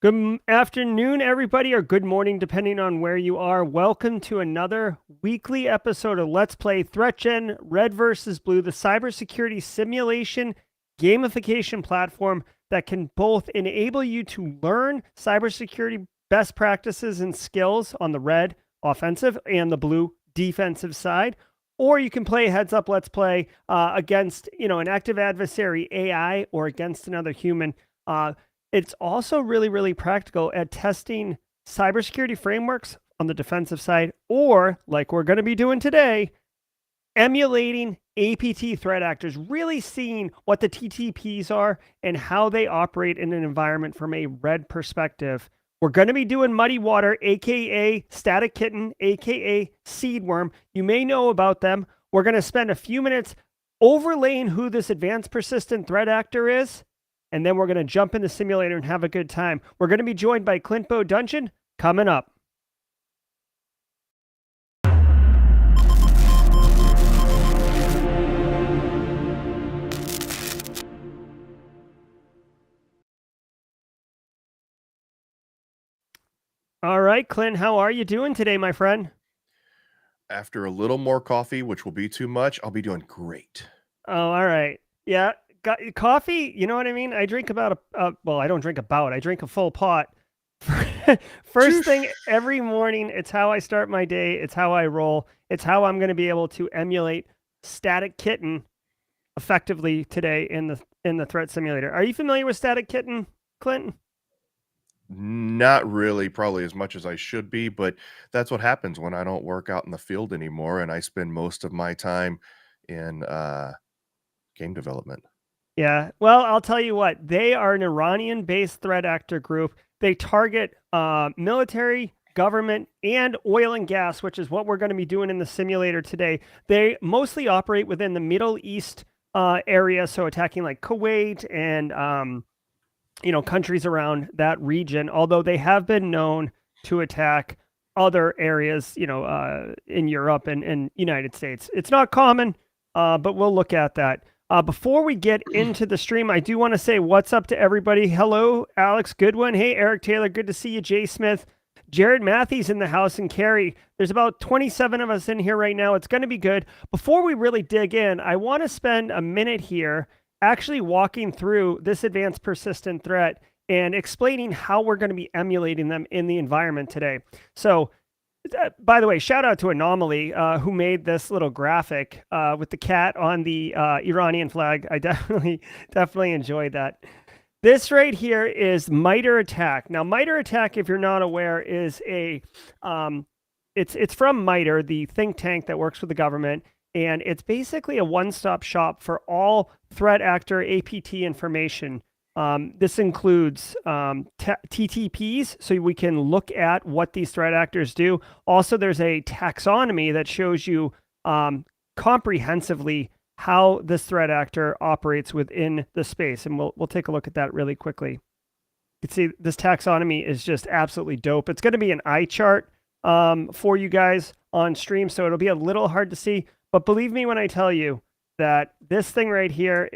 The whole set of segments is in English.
Good afternoon, everybody, or good morning, depending on where you are. Welcome to another weekly episode of Let's Play ThreatGEN Red versus Blue, the cybersecurity simulation gamification platform that can both enable you to learn cybersecurity best practices and skills on the red offensive and the blue defensive side, or you can play heads up Let's Play against an active adversary AI or against another human. It's also really, really practical at testing cybersecurity frameworks on the defensive side, or like we're going to be doing today, emulating APT threat actors, really seeing what the TTPs are and how they operate in an environment from a red perspective. We're going to be doing MuddyWater, aka Static Kitten, aka Seedworm. You may know about them. We're going to spend a few minutes overlaying who this advanced persistent threat actor is, and then we're going to jump in the simulator and have a good time. We're going to be joined by Clint Bodungen coming up. All right, Clint, how are you doing today, my friend? After a little more coffee, which will be too much, I'll be doing great. Oh, all right. Yeah, got coffee. You know what I mean? I drink about well, I don't drink I drink a full pot. First thing every morning. It's how I start my day. It's how I roll. It's how I'm going to be able to emulate Static Kitten effectively today in the threat simulator. Are you familiar with Static Kitten, Clinton? Not really, probably as much as I should be, but that's what happens when I don't work out in the field anymore and I spend most of my time in game development. Yeah. Well, I'll tell you what, they are an Iranian-based threat actor group. They target military, government, and oil and gas, which is what we're going to be doing in the simulator today. They mostly operate within the Middle East area, so attacking like Kuwait and countries around that region, although they have been known to attack other areas, in Europe and United States. It's not common, but we'll look at that. Before we get into the stream, I do want to say what's up to everybody. Hello, Alex Goodwin. Hey, Eric Taylor. Good to see you. Jay Smith. Jared Matthews in the house, and Carrie. There's about 27 of us in here right now. It's going to be good. Before we really dig in, I want to spend a minute here actually walking through this advanced persistent threat and explaining how we're going to be emulating them in the environment today. So, by the way, shout out to Anomaly, who made this little graphic with the cat on the Iranian flag. I definitely enjoyed that. This right here is MITRE ATT&CK. Now, MITRE ATT&CK, if you're not aware, is it's from MITRE, the think tank that works with the government, and it's basically a one-stop shop for all threat actor APT information. This includes TTPs, so we can look at what these threat actors do. Also, there's a taxonomy that shows you comprehensively how this threat actor operates within the space, and we'll take a look at that really quickly. You can see this taxonomy is just absolutely dope. It's going to be an eye chart for you guys on stream, so it'll be a little hard to see, but believe me when I tell you that this thing right here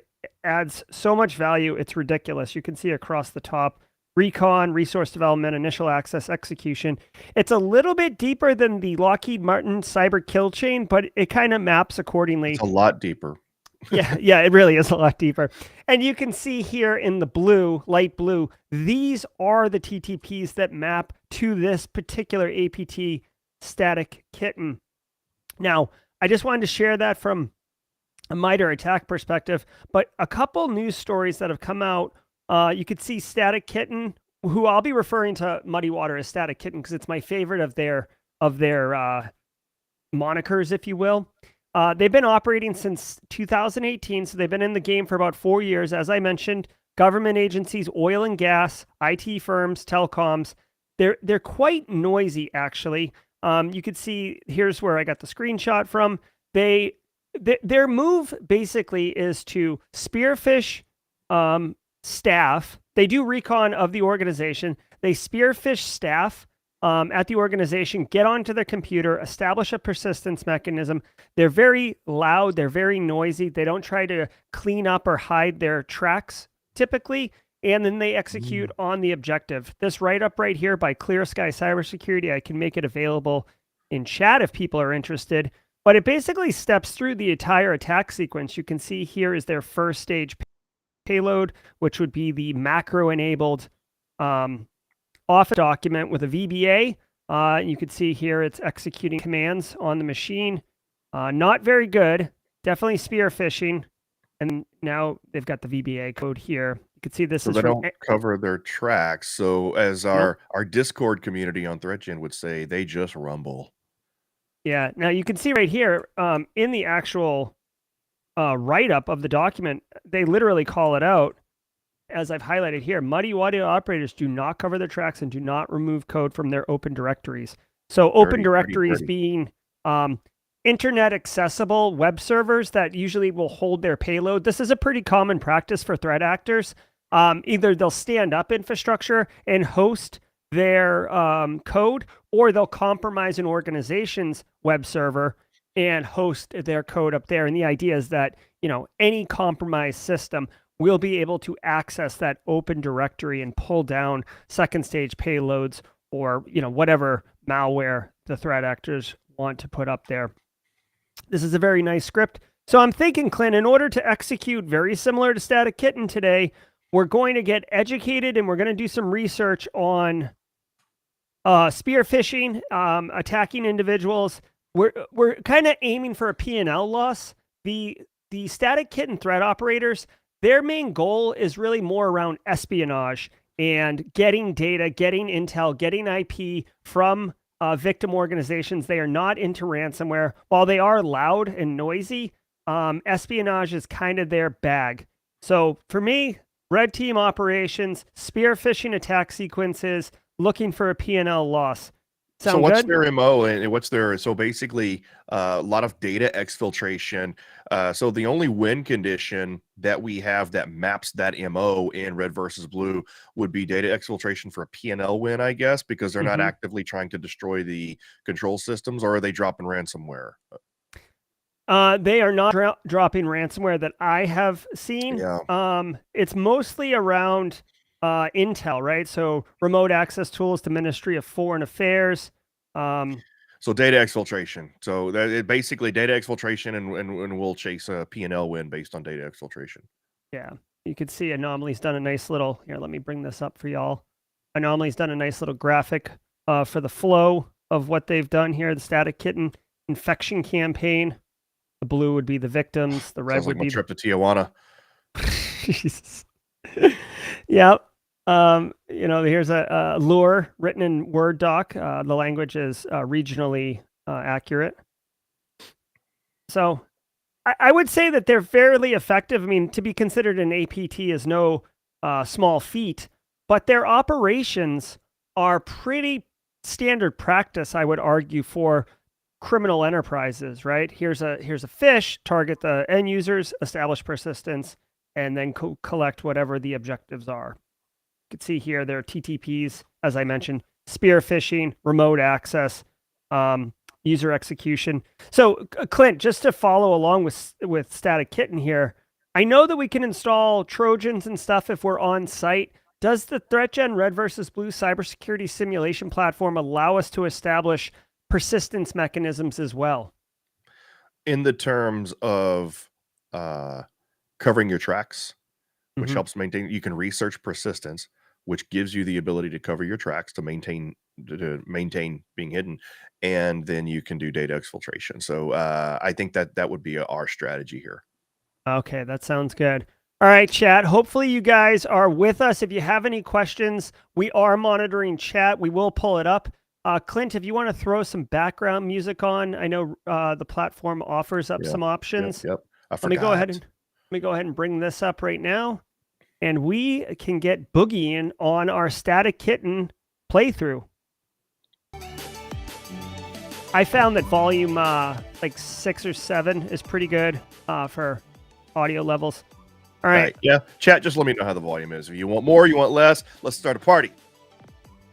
adds so much value, it's ridiculous. You can see across the top, recon, resource development, initial access, execution. It's a little bit deeper than the Lockheed Martin cyber kill chain, but it kind of maps accordingly. It's a lot deeper. Yeah, it really is a lot deeper. And you can see here in the blue, light blue, these are the TTPs that map to this particular APT Static Kitten. Now, I just wanted to share that from a MITRE ATT&CK perspective, but a couple news stories that have come out. You could see Static Kitten, who I'll be referring to MuddyWater as Static Kitten because it's my favorite of their monikers, if you will. They've been operating since 2018, so they've been in the game for about 4 years. As I mentioned, government agencies, oil and gas, IT firms, telecoms. They're quite noisy, actually. You could see, here's where I got the screenshot from. Their move basically is to spearfish staff. They do recon of the organization. They spearfish staff at the organization, get onto their computer, establish a persistence mechanism. They're very loud. They're very noisy. They don't try to clean up or hide their tracks typically. and then they execute on the objective. This write-up right here by Clear Sky Cybersecurity, I can make it available in chat if people are interested, but it basically steps through the entire attack sequence. You can see here is their first stage payload, which would be the macro-enabled off document with a VBA. You can see here it's executing commands on the machine. Not very good. Definitely spear phishing. And now they've got the VBA code here. You can see this So is they from... don't cover their tracks. So as Nope. our Discord community on ThreatGEN would say, they just rumble. Yeah. Now you can see right here in the actual write-up of the document, they literally call it out, as I've highlighted here. MuddyWater operators do not cover their tracks and do not remove code from their open directories. So open directories being internet accessible web servers that usually will hold their payload. This is a pretty common practice for threat actors. Either they'll stand up infrastructure and host their code, or they'll compromise an organization's web server and host their code up there. And the idea is that, you know, any compromised system will be able to access that open directory and pull down second stage payloads, or, you know, whatever malware the threat actors want to put up there. This is a very nice script. So I'm thinking, Clint, in order to execute very similar to Static Kitten today, we're going to get educated and we're going to do some research on spear phishing, attacking individuals. We're kind of aiming for a P&L loss. The Static Kitten threat operators, their main goal is really more around espionage and getting data, getting intel, getting IP from victim organizations. They are not into ransomware. While they are loud and noisy, espionage is kind of their bag. So for me, red team operations, spear phishing attack sequences, looking for a P&L loss. Sound so what's good? their MO and what's their, so basically a lot of data exfiltration. So the only win condition that we have that maps that MO in red versus blue would be data exfiltration for a P&L win, I guess, because they're not actively trying to destroy the control systems, or are they dropping ransomware? They are not dropping ransomware that I have seen. Yeah. It's mostly around intel, right? So remote access tools to Ministry of Foreign Affairs. So data exfiltration. So that it basically data exfiltration, and we'll chase a P&L win based on data exfiltration. Yeah, you could see Anomaly's done a nice little, here, let me bring this up for y'all. Anomaly's done a nice little graphic for the flow of what they've done here. The Static Kitten infection campaign. The blue would be the victims. The red Sounds like would my be trip to Tijuana. Jesus. Yeah. You know, here's a lure written in Word doc. The language is regionally accurate. So I would say that they're fairly effective. I mean, to be considered an APT is no small feat, but their operations are pretty standard practice, I would argue, for criminal enterprises, right? Here's a fish, target the end users, establish persistence, and then collect whatever the objectives are. You can see here there are TTPs, as I mentioned, spear phishing, remote access, user execution. So Clint, just to follow along with Static Kitten here, I know that we can install Trojans and stuff if we're on site. Does the ThreatGEN Red versus Blue cybersecurity simulation platform allow us to establish persistence mechanisms as well? In the terms of covering your tracks, which helps maintain, you can research persistence, which gives you the ability to cover your tracks to maintain being hidden, and then you can do data exfiltration. So I think that would be our strategy here. Okay, that sounds good. All right, chat. Hopefully you guys are with us. If you have any questions, we are monitoring chat. We will pull it up. Clint, if you want to throw some background music on, I know the platform offers up some options. Yep. Let me go ahead and bring this up right now, and we can get boogieing on our Static Kitten playthrough. I found that volume like 6 or 7 is pretty good for audio levels. All right. Yeah. Chat, just let me know how the volume is. If you want more, you want less, let's start a party.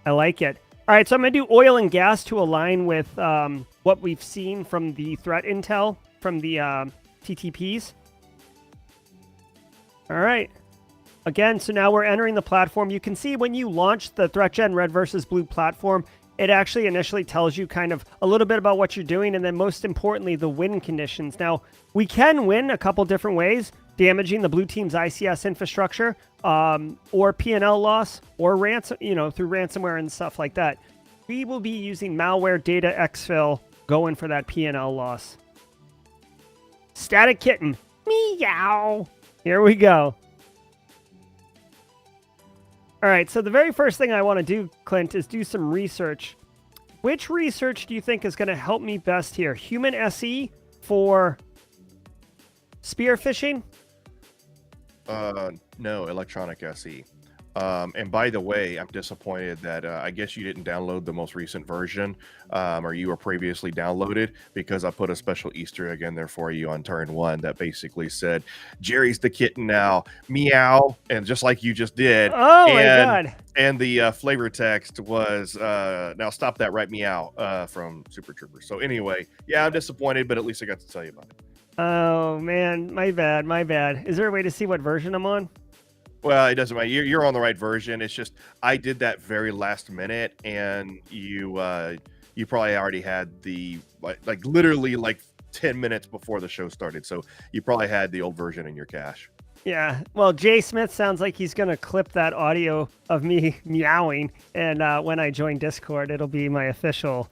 I like it. All right, so I'm going to do oil and gas to align with what we've seen from the threat intel from the TTPs. All right. Again, so now we're entering the platform. You can see when you launch the ThreatGEN Red versus Blue platform, it actually initially tells you kind of a little bit about what you're doing, and then most importantly, the win conditions. Now, we can win a couple different ways, damaging the blue team's ICS infrastructure, or P&L loss, or ransom, through ransomware and stuff like that. We will be using malware data exfil, going for that P&L loss. Static Kitten, meow. Here we go. All right, so the very first thing I want to do, Clint, is do some research. Which research do you think is going to help me best here? Human SE for spear phishing? No, electronic SE. And by the way, I'm disappointed that I guess you didn't download the most recent version, or you were previously downloaded, because I put a special Easter egg in there for you on turn 1 that basically said, Jerry's the kitten now, meow, and just like you just did. Oh my God. And the flavor text was, now stop that right meow, from Super Troopers. So anyway, yeah, I'm disappointed, but at least I got to tell you about it. Oh man, my bad. Is there a way to see what version I'm on? Well, it doesn't matter. You're on the right version. It's just I did that very last minute, and you probably already had the like literally like 10 minutes before the show started, so you probably had the old version in your cache. Yeah. Well, Jay Smith sounds like he's gonna clip that audio of me meowing, and when I join Discord, it'll be my official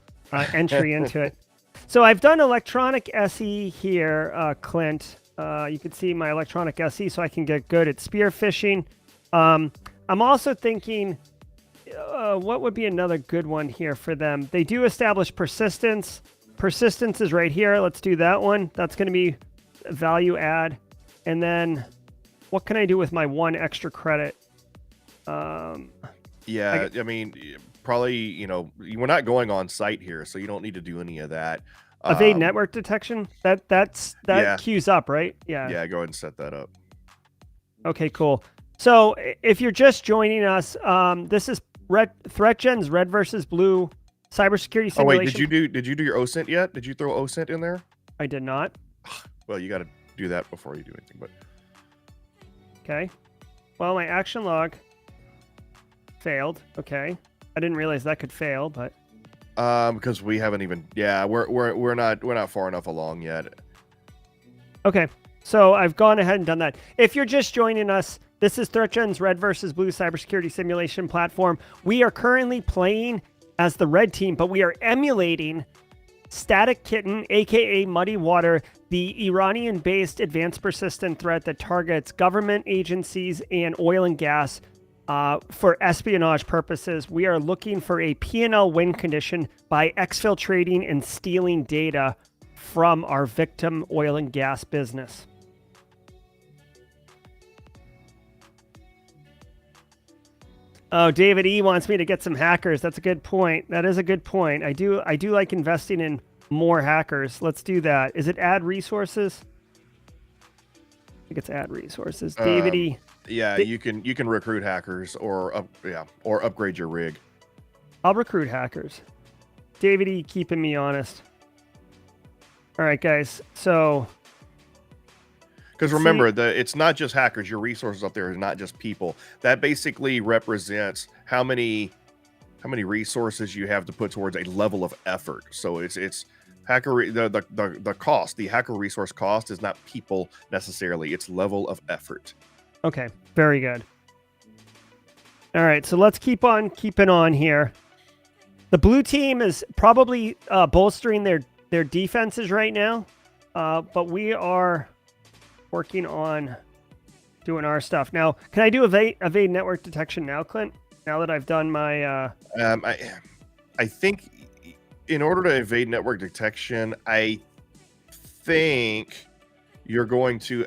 entry into it. So I've done electronic SE here, Clint. You can see my electronic SE, so I can get good at spear phishing. I'm also thinking, what would be another good one here for them? They do establish persistence. Persistence is right here. Let's do that one. That's going to be value add. And then what can I do with my 1 extra credit? Yeah, I mean, probably, we're not going on site here, so you don't need to do any of that. Evade network detection? That yeah. queues up, right? Yeah. Yeah, go ahead and set that up. Okay, cool. So if you're just joining us, this is ThreatGEN's Red versus Blue cybersecurity simulation. Oh wait, did you do your OSINT yet? Did you throw OSINT in there? I did not. Well, you got to do that before you do anything. But okay. Well, my action log failed. Okay. I didn't realize that could fail, but because we haven't even, yeah, we're not far enough along yet. Okay, so I've gone ahead and done that. If you're just joining us, this is ThreatGEN's Red versus Blue cybersecurity simulation platform. We are currently playing as the red team, but we are emulating Static Kitten, aka MuddyWater, the Iranian-based advanced persistent threat that targets government agencies and oil and gas. For espionage purposes, we are looking for a P&L win condition by exfiltrating and stealing data from our victim oil and gas business. Oh, David E wants me to get some hackers. That's a good point. That is a good point. I do like investing in more hackers. Let's do that. Is it add resources? I think it's add resources. David E. Yeah, you can recruit hackers or upgrade your rig. I'll recruit hackers. David E keeping me honest. All right, guys. So, because remember, it's not just hackers. Your resources up there is not just people. That basically represents how many resources you have to put towards a level of effort. So it's hacker the cost. The hacker resource cost is not people necessarily. It's level of effort. Okay, very good. All right, so let's keep on keeping on here. The blue team is probably bolstering their defenses right now, but we are working on doing our stuff. Now, can I do evade network detection now, Clint? Now that I've done my... I think in order to evade network detection, I think you're going to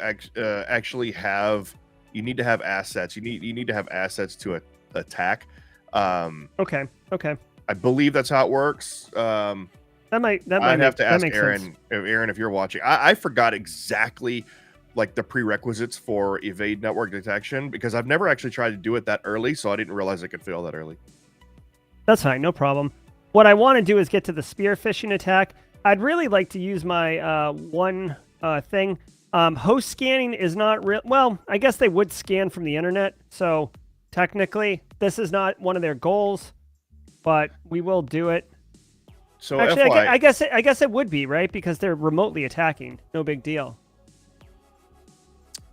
actually have... You need to have assets. You need to have assets to attack. Okay. I believe that's how it works. That might I'd have to ask Aaron. Sense. Aaron, if you're watching, I forgot exactly like the prerequisites for evade network detection because I've never actually tried to do it that early, so I didn't realize it could fail that early. That's fine, no problem. What I want to do is get to the spear phishing attack. I'd really like to use my one thing. Host scanning is not real. Well, I guess they would scan from the internet. So technically, this is not one of their goals, but we will do it. So Actually, FY, I guess it would be, right? Because they're remotely attacking. No big deal.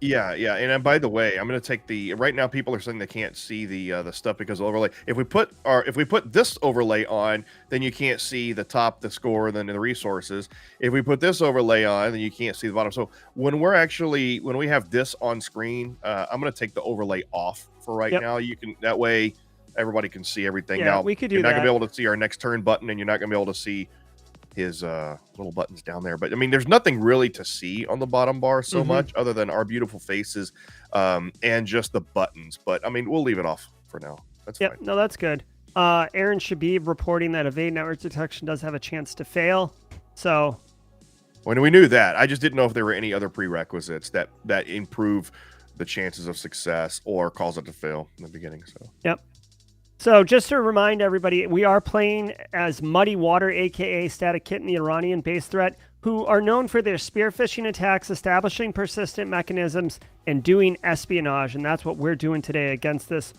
yeah. And by the way, I'm going to take the right now. People are saying they can't see the stuff because of overlay. If we put this overlay on, then you can't see the top, the score, and then the resources. If we put this overlay on, then you can't see the bottom. So when we have this on screen, I'm going to take the overlay off for right now. You can that way everybody can see everything. Yeah, now we could do you're not that. going to be able to see our next turn button, and you're not going to be able to see his little buttons down there. But I mean, there's nothing really to see on the bottom bar so much other than our beautiful faces and just the buttons. But I mean, we'll leave it off for now. That's fine. No, that's good. Aaron Shabib reporting that evade network detection does have a chance to fail. So when we knew that, I just didn't know if there were any other prerequisites that improve the chances of success or cause it to fail in the beginning. So yep. So just to remind everybody, we are playing as MuddyWater, aka Static Kitten, the Iranian-based threat, who are known for their spear phishing attacks, establishing persistent mechanisms, and doing espionage. And that's what we're doing today against this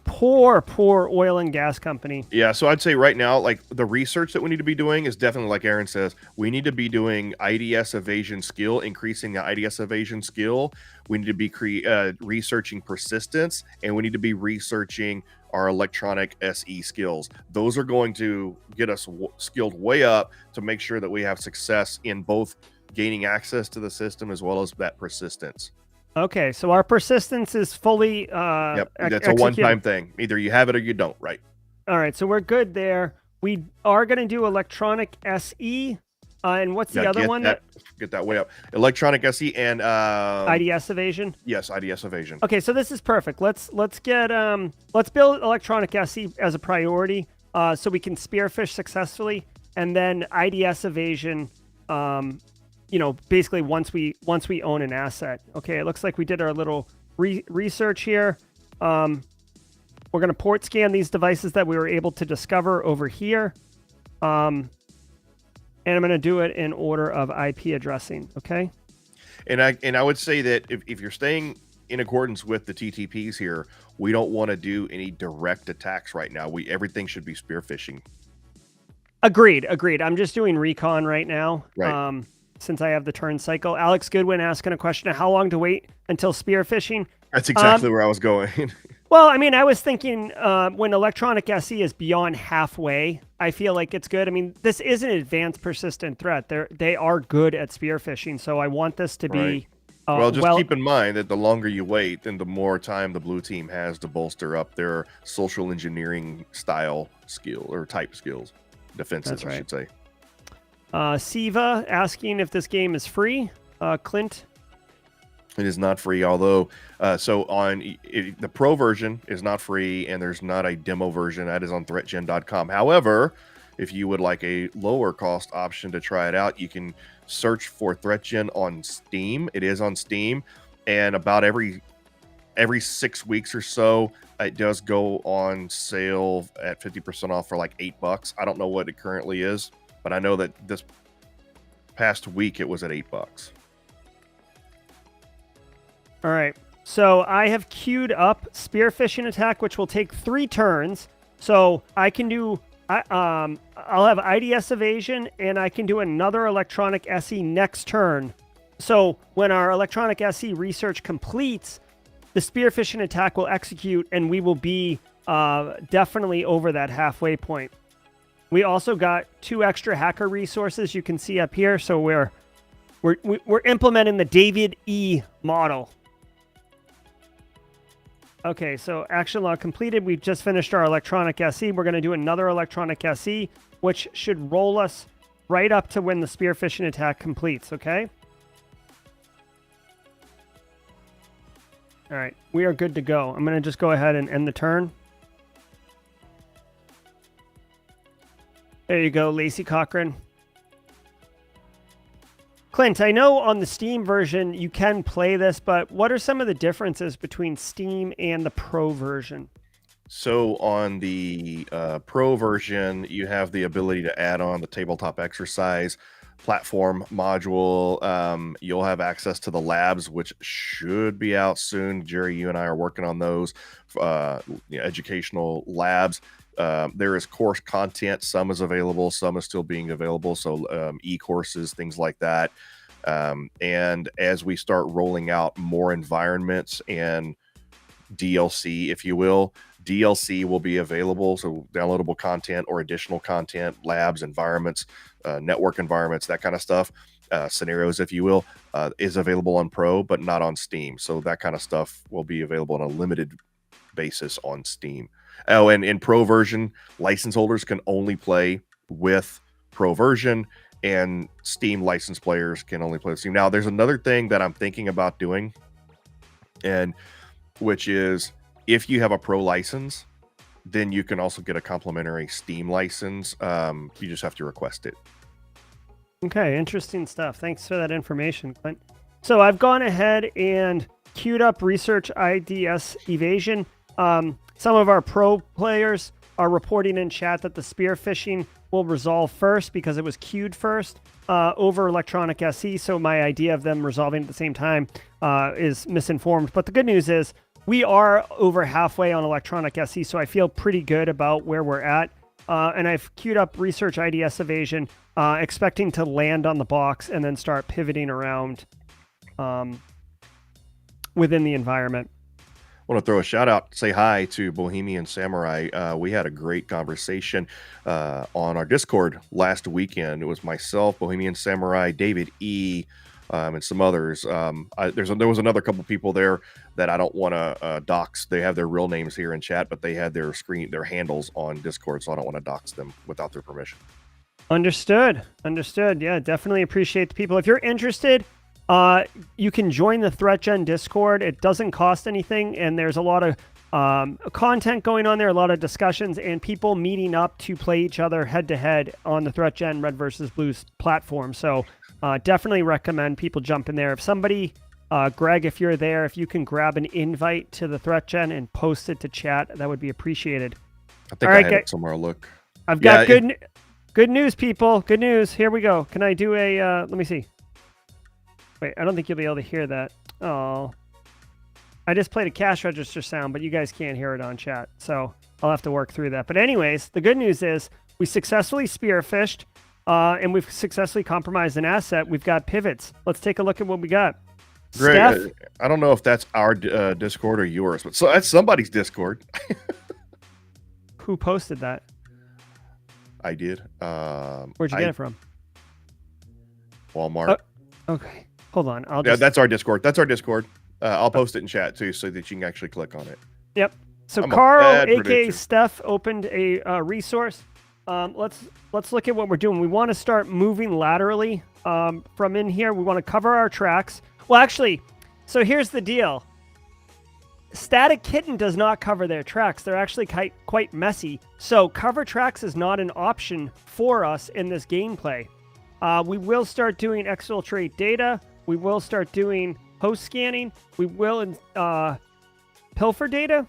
poor oil and gas company. Yeah, so I'd say right now, like the research that we need to be doing is definitely, like Aaron says, we need to be doing IDS evasion skill, increasing the IDS evasion skill. We need to be researching persistence, and we need to be researching our electronic SE skills. Those are going to get us skilled way up to make sure that we have success in both gaining access to the system as well as that persistence. Okay, so our persistence is fully yep, that's a one-time thing. Either you have it or you don't, right? All right, so we're good there. We are going to do electronic SE, and what's the other one? Get that way up. Electronic SE and IDS evasion. Yes, IDS evasion. Okay, so this is perfect. Let's build electronic SE as a priority, so we can spearfish successfully, and then IDS evasion. You know, basically once we own an asset. Okay, it looks like we did our little research here. We're going to port scan these devices that we were able to discover over here. And I'm going to do it in order of IP addressing, okay? And I would say that if you're staying in accordance with the TTPs here, we don't want to do any direct attacks right now. Everything should be spear phishing. Agreed. I'm just doing recon right now. Right. Since I have the turn cycle. Alex Goodwin asking a question of how long to wait until spear phishing. That's exactly where I was going. Well, I mean, I was thinking when electronic SE is beyond halfway, I feel like it's good. I mean, this is an advanced persistent threat. They are good at spear phishing, so I want this to be... well, just keep in mind that the longer you wait, then the more time the blue team has to bolster up their social engineering style skill or type skills. Defensive, I should say. Siva asking if this game is free. Clint? It is not free, although so on the pro version is not free, and there's not a demo version that is on ThreatGEN.com. However, if you would like a lower cost option to try it out, you can search for ThreatGEN on Steam. It is on Steam, and about every 6 weeks or so, it does go on sale at 50% off for like $8. I don't know what it currently is, but I know that this past week it was at $8. All right. So I have queued up spear phishing attack, which will take 3 turns. So I can do, I'll have IDS evasion, and I can do another electronic SE next turn. So when our electronic SE research completes, the spear phishing attack will execute, and we will be definitely over that halfway point. We also got 2 extra hacker resources you can see up here. So we're implementing the David E model. Okay, so action log completed. We've just finished our electronic SE. We're going to do another electronic SE, which should roll us right up to when the spear phishing attack completes, okay? All right, we are good to go. I'm going to just go ahead and end the turn. There you go, Lacey Cochran. Clint, I know on the Steam version you can play this, but what are some of the differences between Steam and the Pro version? So on the Pro version, you have the ability to add on the tabletop exercise. platform module. You'll have access to the labs, which should be out soon. Jerry, you and I are working on those educational labs. There is course content. Some is available, some is still being available. So e-courses, things like that. And as we start rolling out more environments and DLC, if you will, DLC will be available. So downloadable content or additional content, labs, environments, network environments, that kind of stuff, scenarios, if you will, is available on Pro, but not on Steam. So that kind of stuff will be available on a limited basis on Steam. Oh, and in Pro version, license holders can only play with Pro version, and Steam license players can only play with Steam. Now, there's another thing that I'm thinking about doing, and which is if you have a Pro license, then you can also get a complimentary Steam license. You just have to request it. Okay, interesting stuff. Thanks for that information, Clint. So I've gone ahead and queued up Research IDS Evasion. Some of our Pro players are reporting in chat that the spear phishing will resolve first because it was queued first over Electronic SE. So my idea of them resolving at the same time is misinformed. But the good news is we are over halfway on Electronic SE, so I feel pretty good about where we're at. And I've queued up Research IDS Evasion, expecting to land on the box and then start pivoting around within the environment. I want to throw a shout out, say hi to Bohemian Samurai. We had a great conversation on our Discord last weekend. It was myself, Bohemian Samurai, David E., and some others. There was another couple people there that I don't want to dox. They have their real names here in chat, but they had their handles on Discord, so I don't want to dox them without their permission. Understood. Yeah, definitely appreciate the people. If you're interested, you can join the ThreatGEN Discord. It doesn't cost anything, and there's a lot of content going on there, a lot of discussions, and people meeting up to play each other head-to-head on the ThreatGEN Red versus Blue platform. So definitely recommend people jump in there. If somebody, Greg, if you're there, if you can grab an invite to the ThreatGEN and post it to chat, that would be appreciated. I think I had it somewhere. Look. I've got good news, people. Good news. Here we go. Can I do a, let me see. Wait, I don't think you'll be able to hear that. Oh, I just played a cash register sound, but you guys can't hear it on chat. So I'll have to work through that. But anyways, the good news is we successfully spearphished and we've successfully compromised an asset. We've got pivots. Let's take a look at what we got. Great. Steph? I don't know if that's our Discord or yours, but so that's somebody's Discord. Who posted that? I did. Where'd you get it from? Walmart. Okay. Hold on. Yeah, that's our Discord. I'll post it in chat too, so that you can actually click on it. Yep. So I'm Carl, aka Steph, opened a resource. Let's look at what we're doing. We want to start moving laterally from in here. We want to cover our tracks. Well, actually, so here's the deal. Static Kitten does not cover their tracks. They're actually quite messy. So cover tracks is not an option for us in this gameplay. We will start doing exfiltrate data. We will start doing host scanning. We will pilfer data.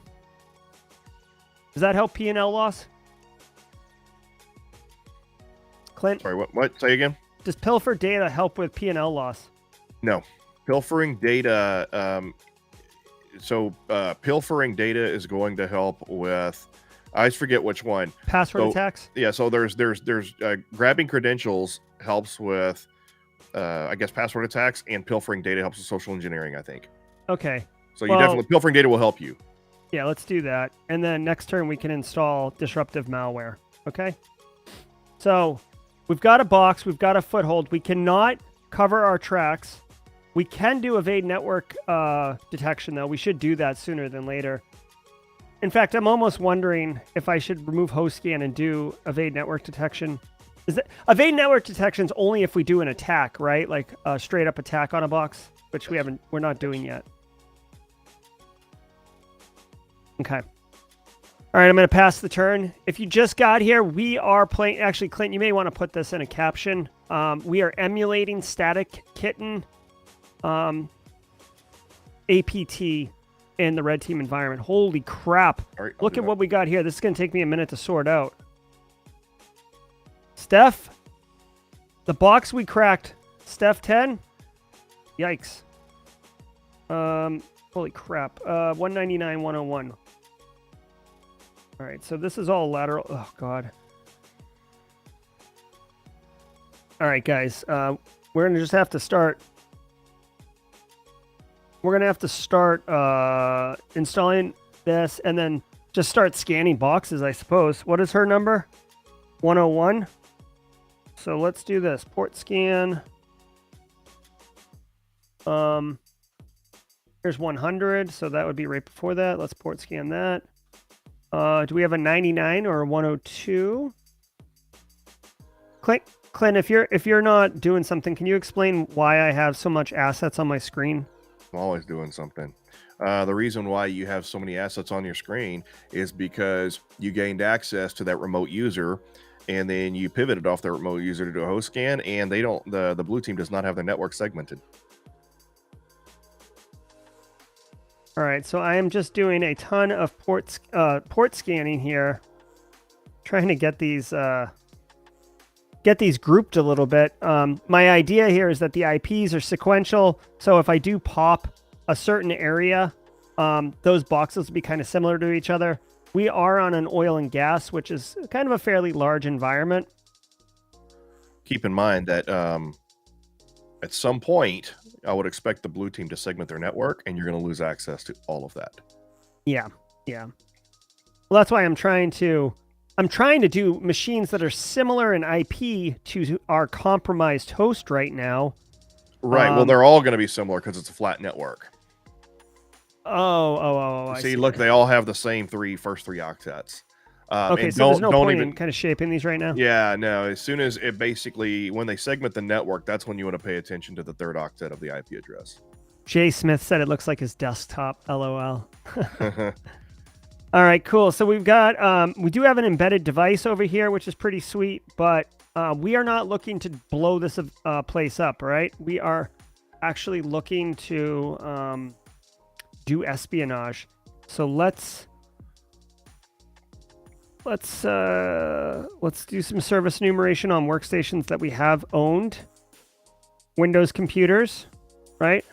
Does that help P&L loss? Clint? Sorry, what? Say again? Does pilfer data help with P&L loss? No. Pilfering data... pilfering data is going to help with, I forget which one. Password attacks? Yeah, so there's grabbing credentials helps with, I guess, password attacks, and pilfering data helps with social engineering, I think. Okay. So you definitely, pilfering data will help you. Yeah, let's do that. And then next turn we can install disruptive malware. Okay? So we've got a box, we've got a foothold. We cannot cover our tracks. We can do evade network detection, though. We should do that sooner than later. In fact, I'm almost wondering if I should remove host scan and do evade network detection. Evade network detection is only if we do an attack, right? Like a straight up attack on a box, which we're not doing yet. Okay. All right, I'm going to pass the turn. If you just got here, we are playing. Actually, Clint, you may want to put this in a caption. We are emulating Static Kitten. APT in the red team environment. Holy crap. Right, look at what we got here. This is going to take me a minute to sort out. Steph? The box we cracked, Steph 10. Yikes. Holy crap. 199, 101. All right, so this is all lateral. Oh, God. All right, guys. We're going to just have to start. We're going to have to start installing this and then just start scanning boxes, I suppose. What is her number? 101. So let's do this. Port scan. Here's 100, so that would be right before that. Let's port scan that. Do we have a 99 or a 102? Clint, if you're not doing something, can you explain why I have so much assets on my screen? I'm always doing something. The reason why you have so many assets on your screen is because you gained access to that remote user, and then you pivoted off the remote user to do a host scan, and they don't. The blue team does not have their network segmented. All right, so I am just doing a ton of port scanning here, trying to get these grouped a little bit. My idea here is that the IPs are sequential, so if I do pop a certain area, those boxes will be kind of similar to each other. We are on an oil and gas, which is kind of a fairly large environment. Keep in mind that at some point, I would expect the blue team to segment their network, and you're going to lose access to all of that. Yeah. Well, that's why I'm trying to do machines that are similar in IP to our compromised host right now. Right. Well, they're all going to be similar because it's a flat network. I see. Look, they all have the same first three octets. Okay, so there's no point in kind of shaping these right now? Yeah, no. As soon as when they segment the network, that's when you want to pay attention to the third octet of the IP address. Jay Smith said it looks like his desktop. LOL. All right, cool. So we've got, we do have an embedded device over here, which is pretty sweet, but we are not looking to blow this place up, right? We are actually looking to do espionage. So let's do some service enumeration on workstations that we have owned. Windows computers, right?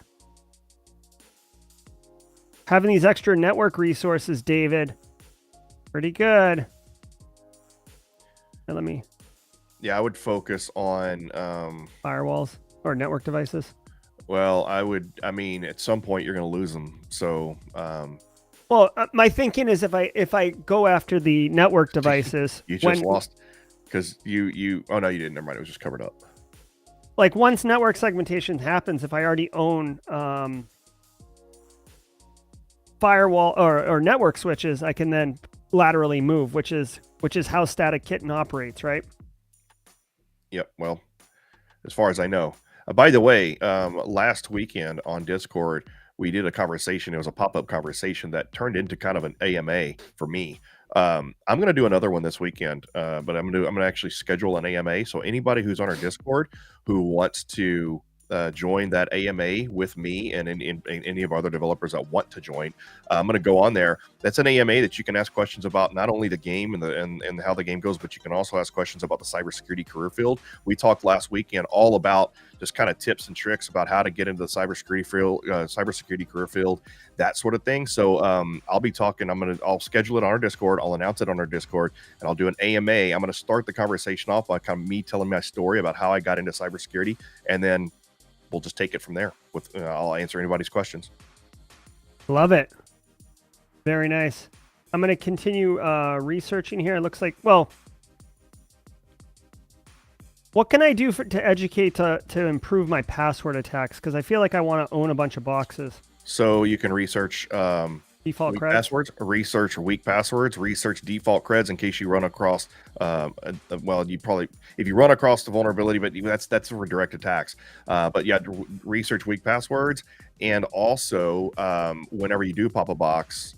Having these extra network resources, David. Pretty good. Now let me... Yeah, I would focus on... firewalls or network devices. Well, I mean, at some point you're going to lose them. So... Well, my thinking is if I go after the network devices... You just lost... Because you... Oh, no, you didn't. Never mind. It was just covered up. Like, once network segmentation happens, if I already own... firewall or network switches, I can then laterally move, which is how static Kitten operates, right? Yep. Well, as far as I know. By the way, last weekend on Discord, we did a conversation. It was a pop-up conversation that turned into kind of an AMA for me. I'm going to do another one this weekend, but I'm going to actually schedule an AMA. So anybody who's on our Discord who wants to join that AMA with me and any of our other developers that want to join, I'm going to go on there. That's an AMA that you can ask questions about not only the game and how the game goes, but you can also ask questions about the cybersecurity career field. We talked last weekend all about just kind of tips and tricks about how to get into the cybersecurity career field, that sort of thing. So I'll be talking. I'll schedule it on our Discord. I'll announce it on our Discord, and I'll do an AMA. I'm going to start the conversation off by kind of me telling my story about how I got into cybersecurity, and then we'll just take it from there. I'll answer anybody's questions. Love it. Very nice. I'm going to continue researching here. It looks like, well, what can I do to educate to improve my password attacks? Because I feel like I want to own a bunch of boxes. So you can research default creds, passwords, research weak passwords, research default creds in case you run across. Well, if you run across the vulnerability, but that's for direct attacks. But yeah, research weak passwords, and also whenever you do pop a box,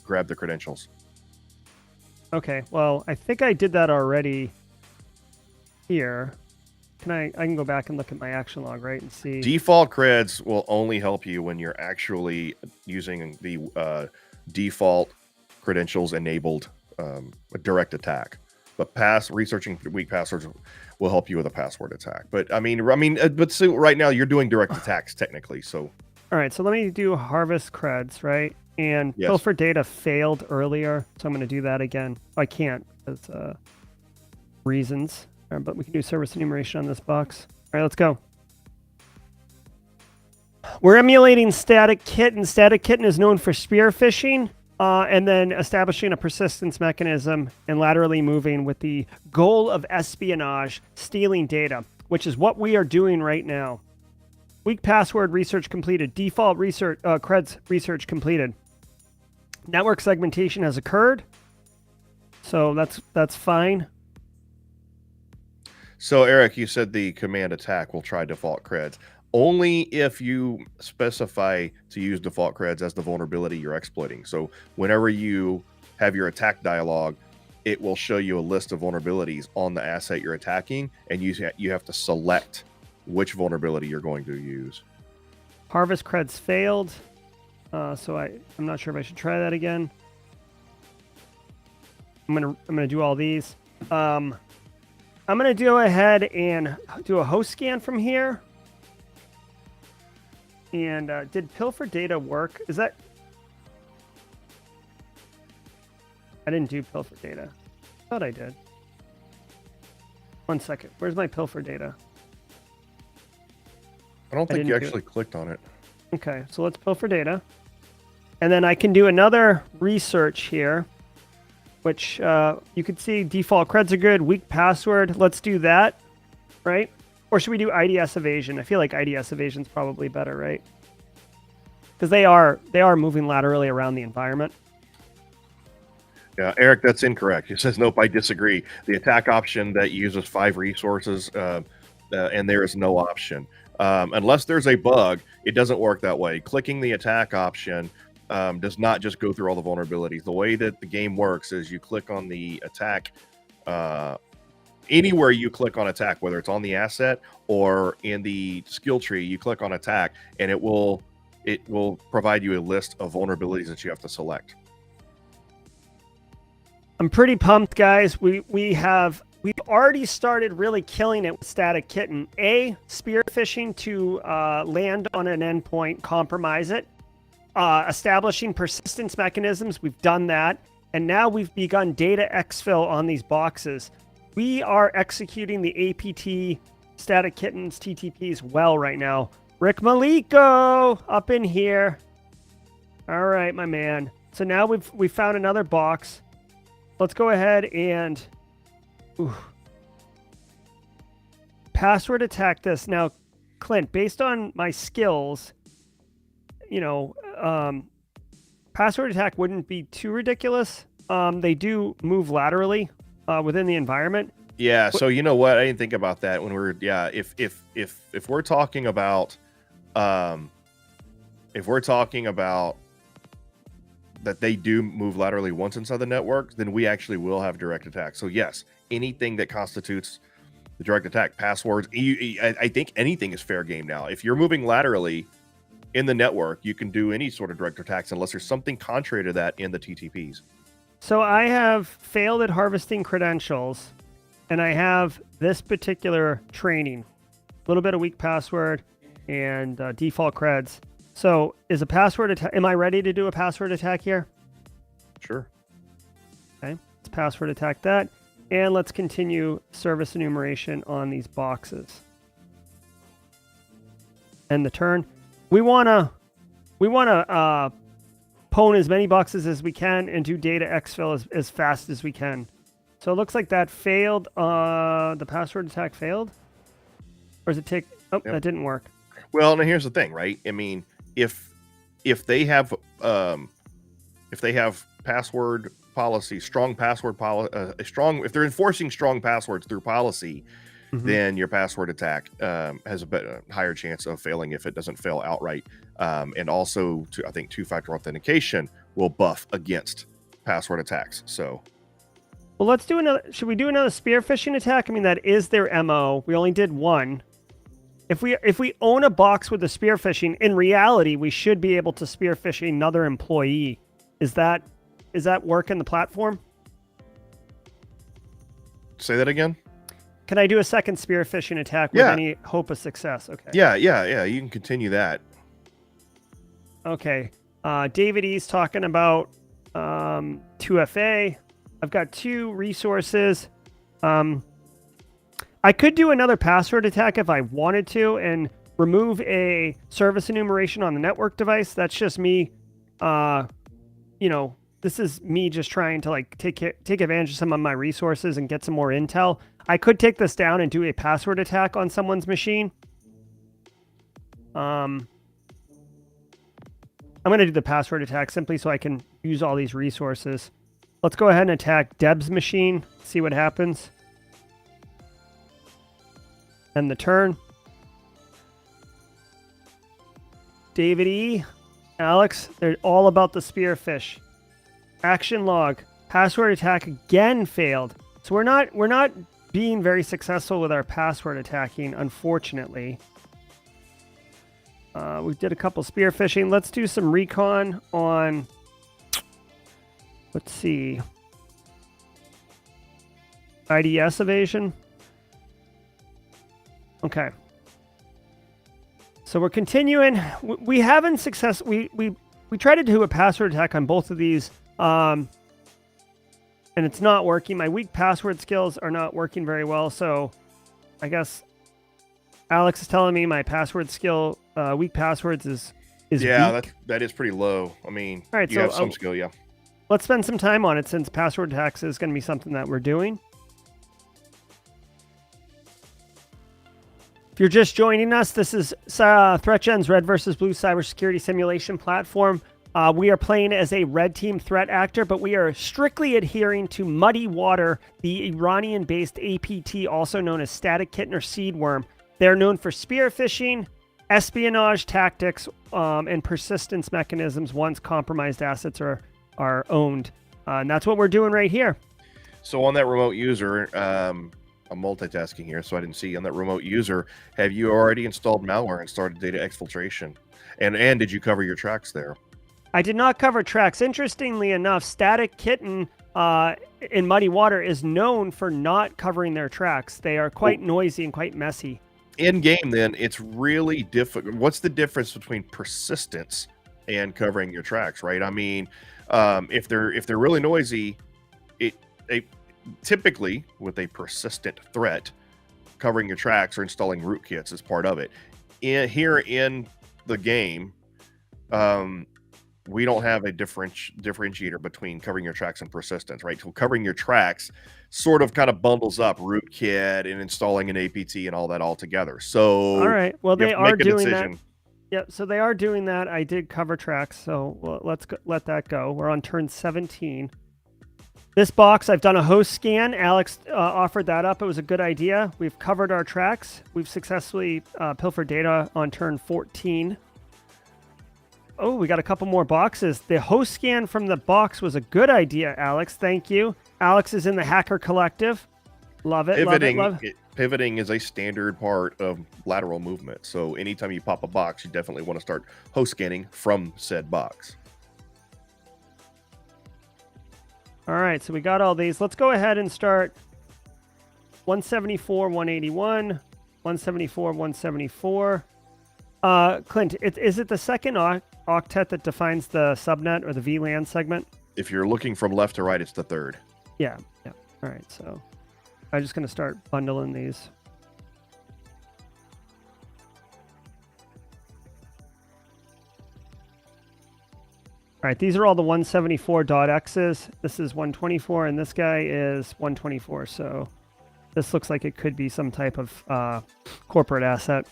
grab the credentials. Okay. Well, I think I did that already. Here, I can go back and look at my action log, right, and see. Default creds will only help you when you're actually using the default credentials enabled direct attack. but researching weak passwords will help you with a password attack. But but so right now you're doing direct attacks technically. So all right, so let me do harvest creds, right? And yes. pilfer data failed earlier, so I'm going to do that again. I can't because reasons, but we can do service enumeration on this box. All right, let's go. We're emulating Static Kitten. Static Kitten is known for spear phishing, and then establishing a persistence mechanism and laterally moving with the goal of espionage, stealing data, which is what we are doing right now. Weak password research completed. Default research creds research completed. Network segmentation has occurred, so that's fine. So Eric, you said the command attack will try default creds. Only if you specify to use default creds as the vulnerability you're exploiting. So whenever you have your attack dialog, it will show you a list of vulnerabilities on the asset you're attacking, and you have to select which vulnerability you're going to use. Harvest creds failed, so I'm not sure if I should try that again. I'm gonna do all these. I'm gonna go ahead and do a host scan from here. And did pilfer data work? Is that... I didn't do pilfer data. I thought I did. 1 second. Where's my pilfer data? I don't think you actually clicked on it. Okay, so let's pilfer data. And then I can do another research here, which you can see default creds are good. Weak password. Let's do that, right? Or should we do IDS evasion? I feel like IDS evasion is probably better, right? Because they are moving laterally around the environment. Yeah, Eric, that's incorrect. He says, nope, I disagree. The attack option that uses 5 resources, and there is no option. Unless there's a bug, it doesn't work that way. Clicking the attack option does not just go through all the vulnerabilities. The way that the game works is you click on the attack, anywhere you click on attack, whether it's on the asset or in the skill tree, you click on attack, and it will provide you a list of vulnerabilities that you have to select. I'm pretty pumped, guys. We've already started really killing it with Static Kitten. Spear phishing to land on an endpoint, compromise it. Establishing persistence mechanisms, we've done that. And now we've begun data exfil on these boxes. We are executing the APT Static Kittens TTPs well right now. Rick Maliko up in here. All right, my man. So now we've found another box. Let's go ahead and password attack this. Now, Clint, based on my skills, password attack wouldn't be too ridiculous. They do move laterally within the environment. Yeah, so you know what? I didn't think about that when if we're talking about that they do move laterally once inside the network, then we actually will have direct attack. So yes, anything that constitutes the direct attack, passwords, I think anything is fair game now. If you're moving laterally in the network, you can do any sort of direct attacks unless there's something contrary to that in the TTPs. So I have failed at harvesting credentials, and I have this particular training, a little bit of weak password and default creds. So is a password attack? Am I ready to do a password attack here? Sure. Okay, let's password attack that, and let's continue service enumeration on these boxes. End the turn. We wanna pwn as many boxes as we can and do data exfil as fast as we can. So it looks like that failed. The password attack failed, or does it take? Oh, yep. That didn't work. Well, now here's the thing, right? I mean, if they have password policy, strong password policy, if they're enforcing strong passwords through policy, then your password attack has a higher chance of failing if it doesn't fail outright. And also, I think two-factor authentication will buff against password attacks. So, well, let's do another. Should we do another spear phishing attack? I mean, that is their MO. We only did one. If we own a box with the spear phishing, in reality, we should be able to spear phish another employee. Is that work in the platform? Say that again. Can I do a second spear phishing attack with Yeah. any hope of success? Okay. Yeah. You can continue that. Okay. David E's talking about 2FA. I've got 2 resources. I could do another password attack if I wanted to and remove a service enumeration on the network device. That's just me. This is me just trying to like take advantage of some of my resources and get some more intel. I could take this down and do a password attack on someone's machine. I'm going to do the password attack simply so I can use all these resources. Let's go ahead and attack Deb's machine, see what happens. End the turn. David E, Alex, they're all about the spearfish. Action log. Password attack again failed. So we're not being very successful with our password attacking, unfortunately. We did a couple spear phishing. Let's do some recon on, let's see, IDS evasion. Okay. So we're continuing. We haven't we tried to do a password attack on both of these, and it's not working. My weak password skills are not working very well, so I guess Alex is telling me my password skill, weak passwords is weak. that is pretty low. I mean, all right, you have some skill, yeah. Let's spend some time on it since password attacks is going to be something that we're doing. If you're just joining us, this is ThreatGEN's Red versus Blue cybersecurity simulation platform. We are playing as a red team threat actor, but we are strictly adhering to MuddyWater, the Iranian-based APT, also known as static kitten or seed worm. They're known for spear phishing, espionage tactics, and persistence mechanisms once compromised assets are owned. And that's what we're doing right here. So on that remote user, I'm multitasking here, so I didn't see. On that remote user, have you already installed malware and started data exfiltration? And did you cover your tracks there? I did not cover tracks. Interestingly enough, Static Kitten in MuddyWater is known for not covering their tracks. They are quite noisy and quite messy. In game, then, it's really difficult. What's the difference between persistence and covering your tracks, right? I mean, if they're really noisy, typically with a persistent threat, covering your tracks or installing rootkits is part of it. Here in the game, we don't have a differentiator between covering your tracks and persistence, right? So covering your tracks sort of kind of bundles up rootkit and installing an APT and all that all together. So all right, well, they are doing that. Yep, yeah, so they are doing that. I did cover tracks, so let's let that go. We're on turn 17. This box, I've done a host scan. Alex offered that up. It was a good idea. We've covered our tracks. We've successfully pilfered data on turn 14. Oh, we got a couple more boxes. The host scan from the box was a good idea, Alex. Thank you. Alex is in the Hacker Collective. Love it. Pivoting is a standard part of lateral movement. So anytime you pop a box, you definitely want to start host scanning from said box. All right, so we got all these. Let's go ahead and start 174, 181, 174, 174. Clint, is it the second octet that defines the subnet or the VLAN segment? If you're looking from left to right, it's the third. Yeah. All right, so I'm just going to start bundling these. All right, these are all the 174.x's. This is 124, and this guy is 124. So this looks like it could be some type of corporate asset.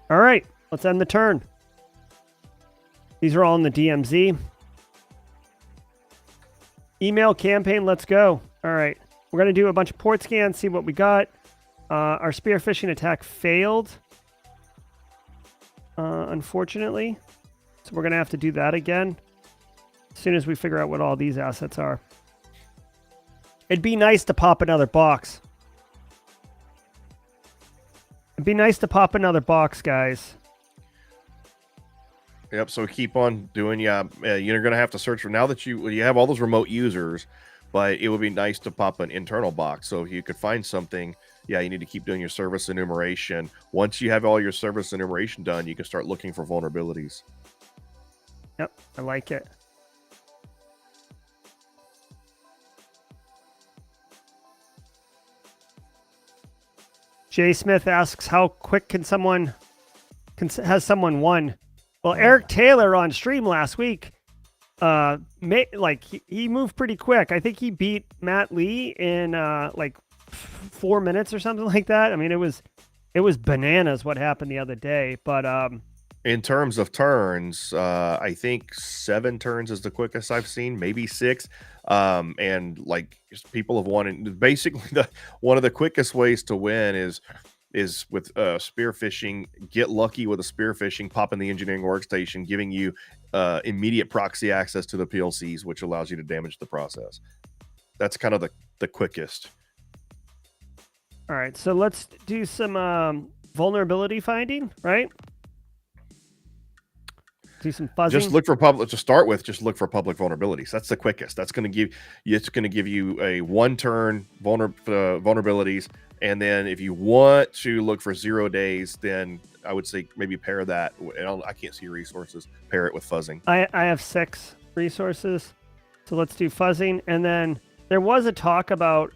All right, let's end the turn. These are all in the DMZ. Email campaign, let's go. All right, we're going to do a bunch of port scans, see what we got. Our spear phishing attack failed, unfortunately. So we're going to have to do that again as soon as we figure out what all these assets are. It'd be nice to pop another box. It'd be nice to pop another box, guys. Yep, so keep on doing. You're going to have to search for, now that you have all those remote users, but it would be nice to pop an internal box. So if you could find something, yeah, you need to keep doing your service enumeration. Once you have all your service enumeration done, you can start looking for vulnerabilities. Yep, I like it. Jay Smith asks, how quick has someone won? Well, Eric Taylor on stream last week, he moved pretty quick. I think he beat Matt Lee in like 4 minutes or something like that. I mean, it was bananas what happened the other day. But in terms of turns, I think 7 turns is the quickest I've seen, maybe 6. And like people have won. And basically, one of the quickest ways to win is with spear phishing. Get lucky with a spear phishing, pop in the engineering workstation, giving you immediate proxy access to the PLCs, which allows you to damage the process. That's kind of the quickest. All right, so let's do some vulnerability finding, right? Do some fuzzing. Just look for public to start with. Just look for public vulnerabilities. That's the quickest. That's going to give you. It's going to give you a 1-turn vulnerabilities, and then if you want to look for 0 days, then I would say maybe pair that. I can't see resources. Pair it with fuzzing. I have 6 resources, so let's do fuzzing, and then there was a talk about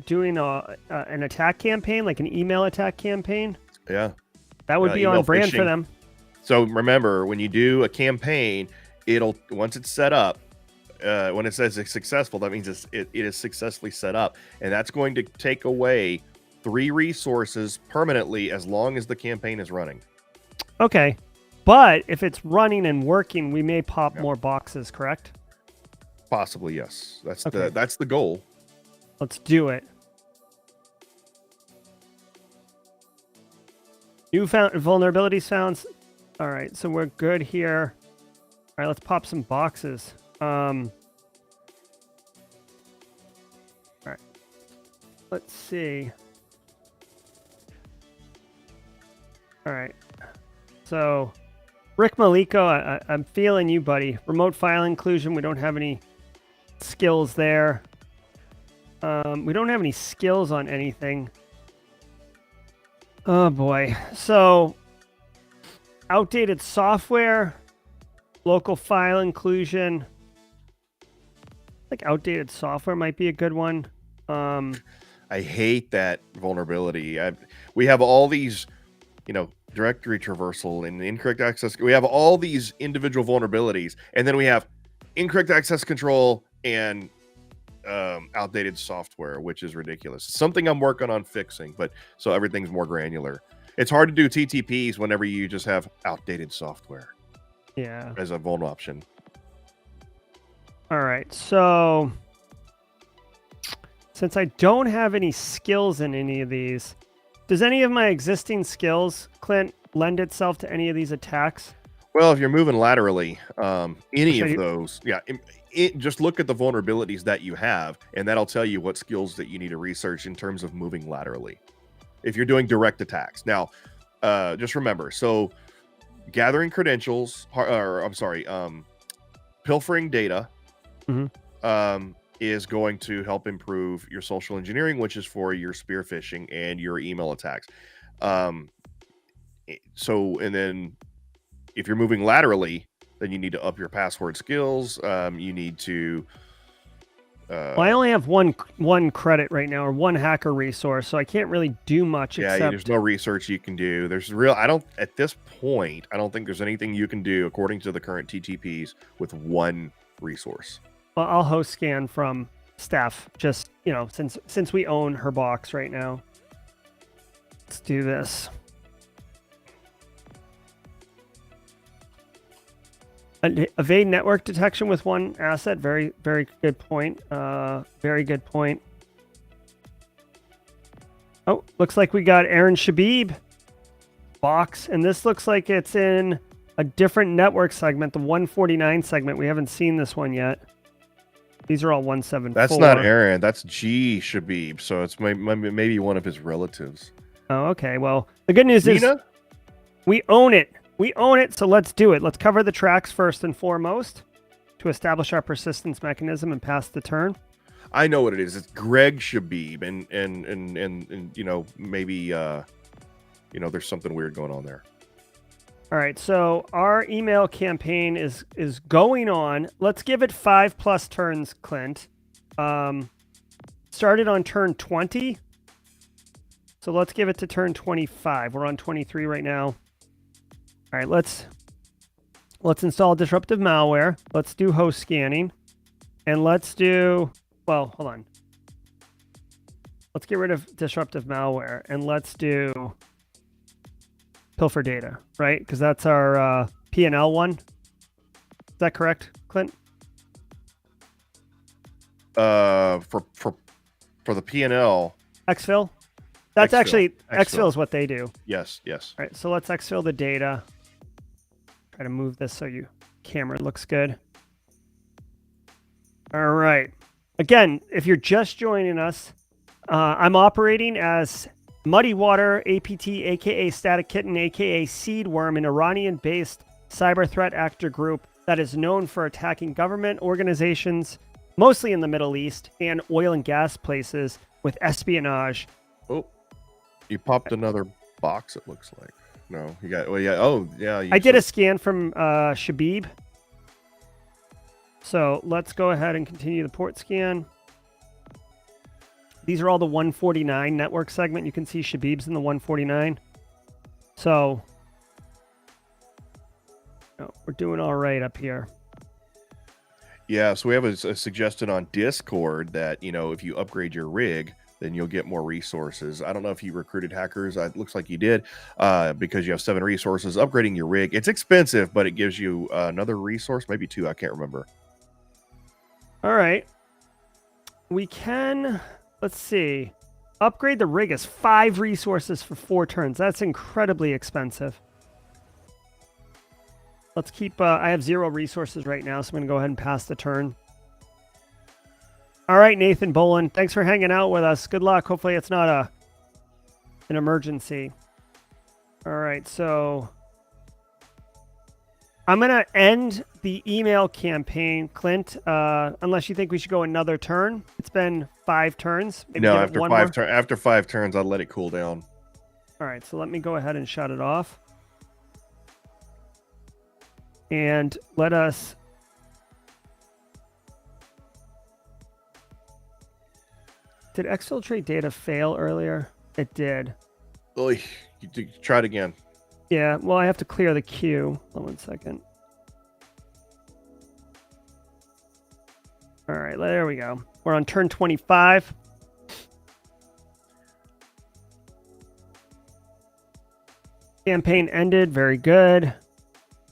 doing an attack campaign, like an email attack campaign. Yeah, that would be on brand phishing. for them. So remember, when you do a campaign, once it's set up, when it says it's successful, that means it is successfully set up, and that's going to take away 3 resources permanently as long as the campaign is running. Okay, but if it's running and working, we may pop more boxes. Correct? Possibly, yes. That's okay. That's the goal. Let's do it. New vulnerability sounds. All right, so we're good here. All right, let's pop some boxes. All right, let's see. All right, so Rick Maliko, I'm feeling you, buddy. Remote file inclusion, we don't have any skills there. We don't have any skills on anything. Oh boy, so outdated software, local file inclusion. I think outdated software might be a good one. I hate that vulnerability. We have all these, directory traversal and incorrect access. We have all these individual vulnerabilities, and then we have incorrect access control and outdated software, which is ridiculous. Something I'm working on fixing, but so everything's more granular. It's hard to do TTPs whenever you just have outdated software. Yeah. As a vuln option. All right. So since I don't have any skills in any of these, does any of my existing skills, Clint, lend itself to any of these attacks? Well, if you're moving laterally, any of those, yeah, just look at the vulnerabilities that you have, and that'll tell you what skills that you need to research in terms of moving laterally. If you're doing direct attacks. Now, just remember, so gathering credentials, pilfering data is going to help improve your social engineering, which is for your spear phishing and your email attacks. And then if you're moving laterally, then you need to up your password skills. You need to... well, I only have one credit right now, or one hacker resource, so I can't really do much. Yeah, except... there's no research you can do. At this point, I don't think there's anything you can do according to the current TTPs with one resource. Well, I'll host scan from Steph, just, since we own her box right now. Let's do this. Evade network detection with one asset. Very, very good point. Very good point. Oh, looks like we got Aaron Shabib box, and this looks like it's in a different network segment, the 149 segment. We haven't seen this one yet. These are all 174. That's not Aaron. That's G Shabib. So it's maybe one of his relatives. Oh, okay. Well, the good news Nina? is we own it. We own it, so let's do it. Let's cover the tracks first and foremost to establish our persistence mechanism and pass the turn. I know what it is. It's Greg Shabib, and you know, maybe you know, there's something weird going on there. All right, so our email campaign is going on. Let's give it 5+ turns, Clint. Started on turn 20. So let's give it to turn 25. We're on 23 right now. All right, let's install disruptive malware. Let's do host scanning. And let's do, well, hold on. Let's get rid of disruptive malware and let's do pilfer data, right? Because that's our P&L one. Is that correct, Clint? For the P&L. Exfil? That's Exfil. actually, Exfil. Exfil is what they do. Yes, yes. All right, so let's exfil the data. Try to move this so your camera looks good. All right. Again, if you're just joining us, I'm operating as MuddyWater APT, aka Static Kitten, aka Seedworm, an Iranian-based cyber threat actor group that is known for attacking government organizations, mostly in the Middle East, and oil and gas places with espionage. Oh, you popped another box, it looks like. No, you got, well, yeah, oh, yeah. I did a scan from Shabib. So let's go ahead and continue the port scan. These are all the 149 network segment. You can see Shabib's in the 149. So we're doing all right up here. Yeah, so we have a suggestion on Discord that, you know, if you upgrade your rig, then you'll get more resources. I don't know if you recruited hackers. It looks like you did, because you have 7 resources. Upgrading your rig, it's expensive, but it gives you another resource, maybe 2. I can't remember. All right. We can, let's see. Upgrade the rig is 5 resources for 4 turns. That's incredibly expensive. Let's keep, I have 0 resources right now, so I'm going to go ahead and pass the turn. All right, Nathan Bolin, thanks for hanging out with us. Good luck. Hopefully it's not an emergency. All right, so I'm going to end the email campaign, Clint, unless you think we should go another turn. It's been 5 turns. Maybe no, after 5 turns, I'll let it cool down. All right, so let me go ahead and shut it off. And let us... Did exfiltrate data fail earlier? It did. Oh, you try it again. Yeah, well, I have to clear the queue. Hold on 1 second. All right, there we go. We're on turn 25. Campaign ended. Very good.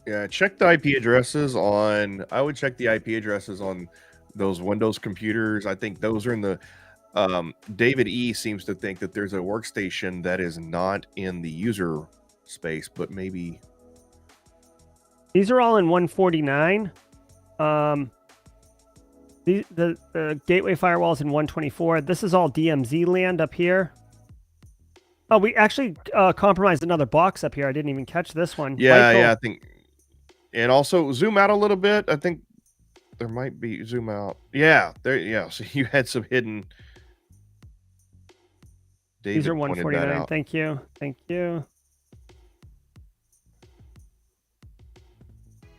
Yeah, check the IP addresses on... I would check the IP addresses on those Windows computers. I think those are in the... David E seems to think that there's a workstation that is not in the user space, but maybe... These are all in 149. The gateway firewall's in 124. This is all DMZ land up here. Oh, we actually compromised another box up here. I didn't even catch this one. Yeah, Michael. yeah, I think... And also, zoom out a little bit. I think there might be... Zoom out. Yeah, there. Yeah, so you had some hidden... David These are 149. Thank you. Thank you.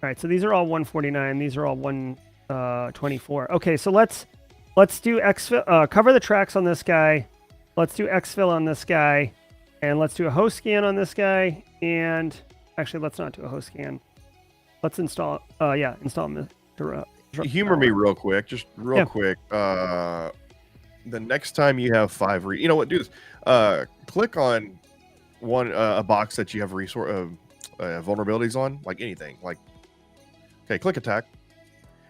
All right, so these are all 149. These are all 124. Okay, so let's do exfil. Cover the tracks on this guy. Let's do exfil on this guy, and let's do a host scan on this guy. And actually, let's not do a host scan. Let's install. Install Humor me real quick, just real quick. The next time you have 5, you know what? Do this. Click on a box that you have vulnerabilities on, like anything. Like, okay, click attack.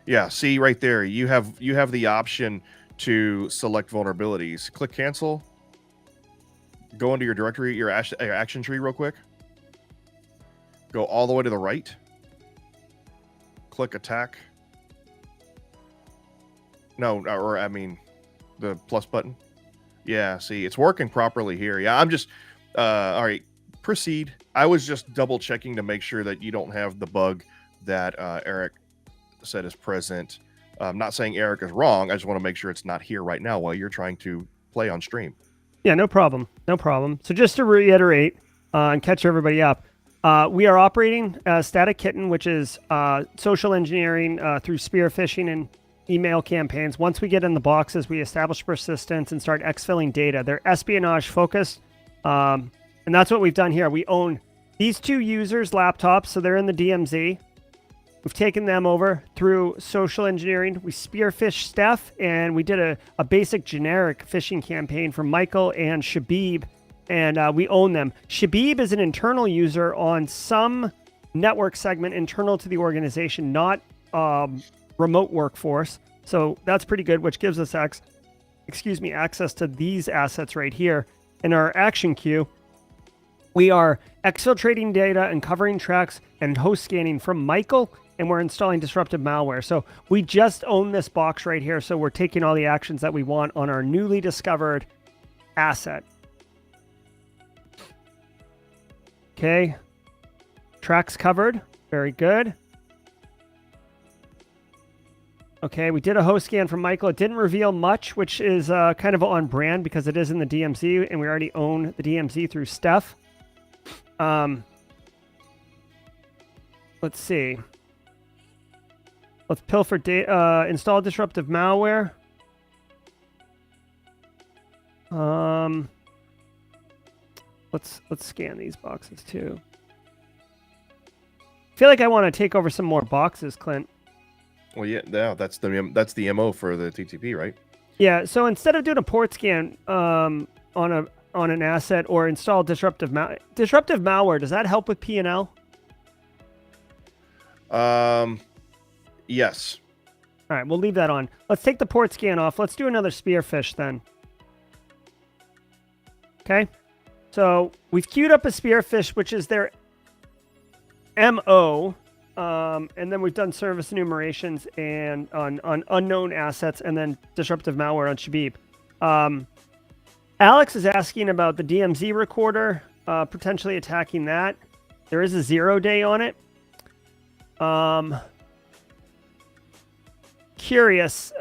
Yeah, see right there. You have the option to select vulnerabilities. Click cancel. Go into your directory, your action tree, real quick. Go all the way to the right. Click attack. No, or I mean, the plus button. Yeah, see, it's working properly here. Yeah, I'm just all right, proceed. I was just double checking to make sure that you don't have the bug that Eric said is present I'm not saying Eric is wrong. I just want to make sure it's not here right now while you're trying to play on stream. Yeah, no problem. No problem. So just to reiterate and catch everybody up, we are operating Static Kitten, which is social engineering through spear phishing and email campaigns. Once we get in the boxes, we establish persistence and start exfilling data. They're espionage focused. And that's what we've done here. We own these 2 users' laptops, so they're in the DMZ. We've taken them over through social engineering. We spearphished Steph, and we did a basic generic phishing campaign for Michael and Shabib, and we own them. Shabib is an internal user on some network segment internal to the organization, not remote workforce. So that's pretty good, which gives us access to these assets right here. In our action queue, we are exfiltrating data and covering tracks and host scanning from Michael, and we're installing disruptive malware. So we just own this box right here. So we're taking all the actions that we want on our newly discovered asset. Okay. Tracks covered. Very good. Okay, we did a host scan from Michael. It didn't reveal much, which is kind of on brand because it is in the DMZ, and we already own the DMZ through Steph. Let's see. Let's pilfer data. Install disruptive malware. Let's scan these boxes too. I feel like I want to take over some more boxes, Clint. Well, yeah, that's the MO for the TTP, right? Yeah. So instead of doing a port scan on an asset or install disruptive malware, does that help with P&L? Yes. All right, we'll leave that on. Let's take the port scan off. Let's do another spearfish then. Okay. So we've queued up a spearfish, which is their MO. And then we've done service enumerations and on unknown assets, and then disruptive malware on Shabib. Alex is asking about the DMZ recorder, potentially attacking that. There is a 0-day on it. Curious.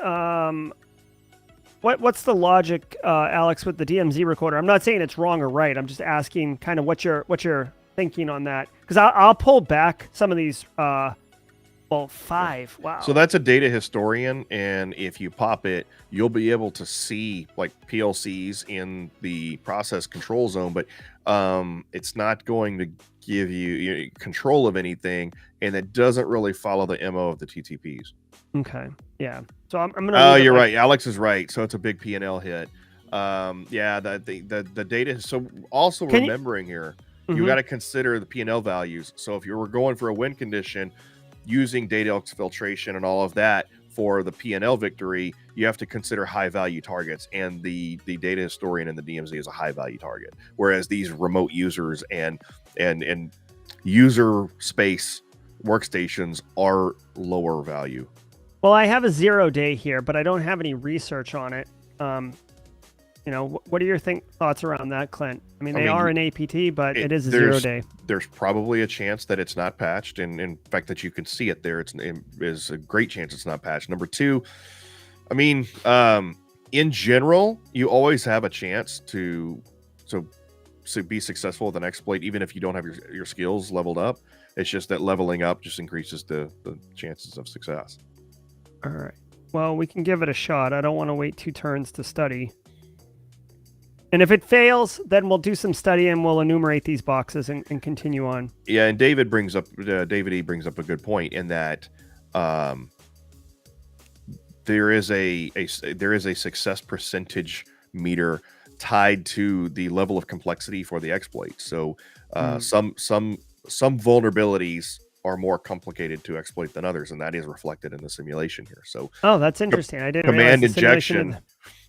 What's the logic, Alex, with the DMZ recorder? I'm not saying it's wrong or right. I'm just asking kind of what you're thinking on that, because I'll pull back some of these. Well, 5. Wow. So that's a data historian, and if you pop it, you'll be able to see like PLCs in the process control zone, but it's not going to give you control of anything, and it doesn't really follow the MO of the TTPs. Okay. Yeah. So I'm gonna. Oh, you're right. Alex is right. So it's a big P&L hit. Yeah. The data. So also remembering here, you got to consider the P&L values. So if you were going for a win condition, using data exfiltration and all of that for the P&L victory, you have to consider high value targets, and the data historian in the DMZ is a high value target, whereas these remote users and user space workstations are lower value. Well, I have a 0-day here, but I don't have any research on it. What are your thoughts around that, Clint? I mean, they are an APT, but it is a 0-day. There's probably a chance that it's not patched, and in fact that you can see it there. It is a great chance it's not patched. Number 2, I mean, in general, you always have a chance to be successful with an exploit, even if you don't have your skills leveled up. It's just that leveling up just increases the chances of success. All right. Well, we can give it a shot. I don't want to wait 2 turns to study. And if it fails, then we'll do some study and we'll enumerate these boxes and continue on. Yeah, and David E brings up a good point in that there is a success percentage meter tied to the level of complexity for the exploit. So some vulnerabilities are more complicated to exploit than others, and that is reflected in the simulation here. So that's interesting. I didn't command realize the injection.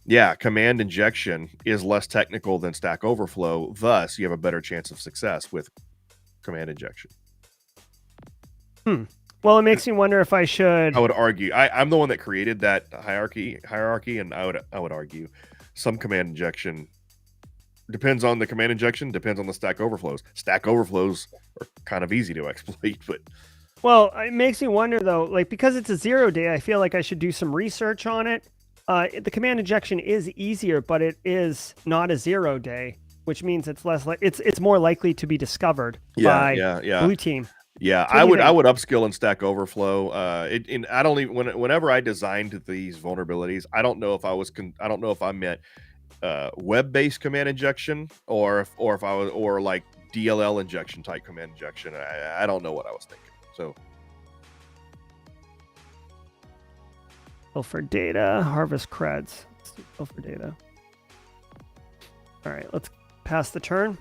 Yeah, command injection is less technical than Stack Overflow. Thus, you have a better chance of success with command injection. Well, it makes me wonder if I should. I would argue. I'm the one that created that hierarchy, and I would argue some command injection depends on the command injection, depends on the Stack Overflows. Stack Overflows are kind of easy to exploit, but Well, it makes me wonder though, like because it's a 0 day, I feel like I should do some research on it. The command injection is easier, but it is not a 0 day, which means it's less like it's more likely to be discovered by blue team. Yeah, So what do you I think? would upskill in Stack Overflow. I don't even whenever I designed these vulnerabilities, I don't know if I don't know if I meant web-based command injection or if I was or like DLL injection type command injection. I don't know what I was thinking. So Filter data, harvest creds. Let's do filter data. All right, let's pass the turn.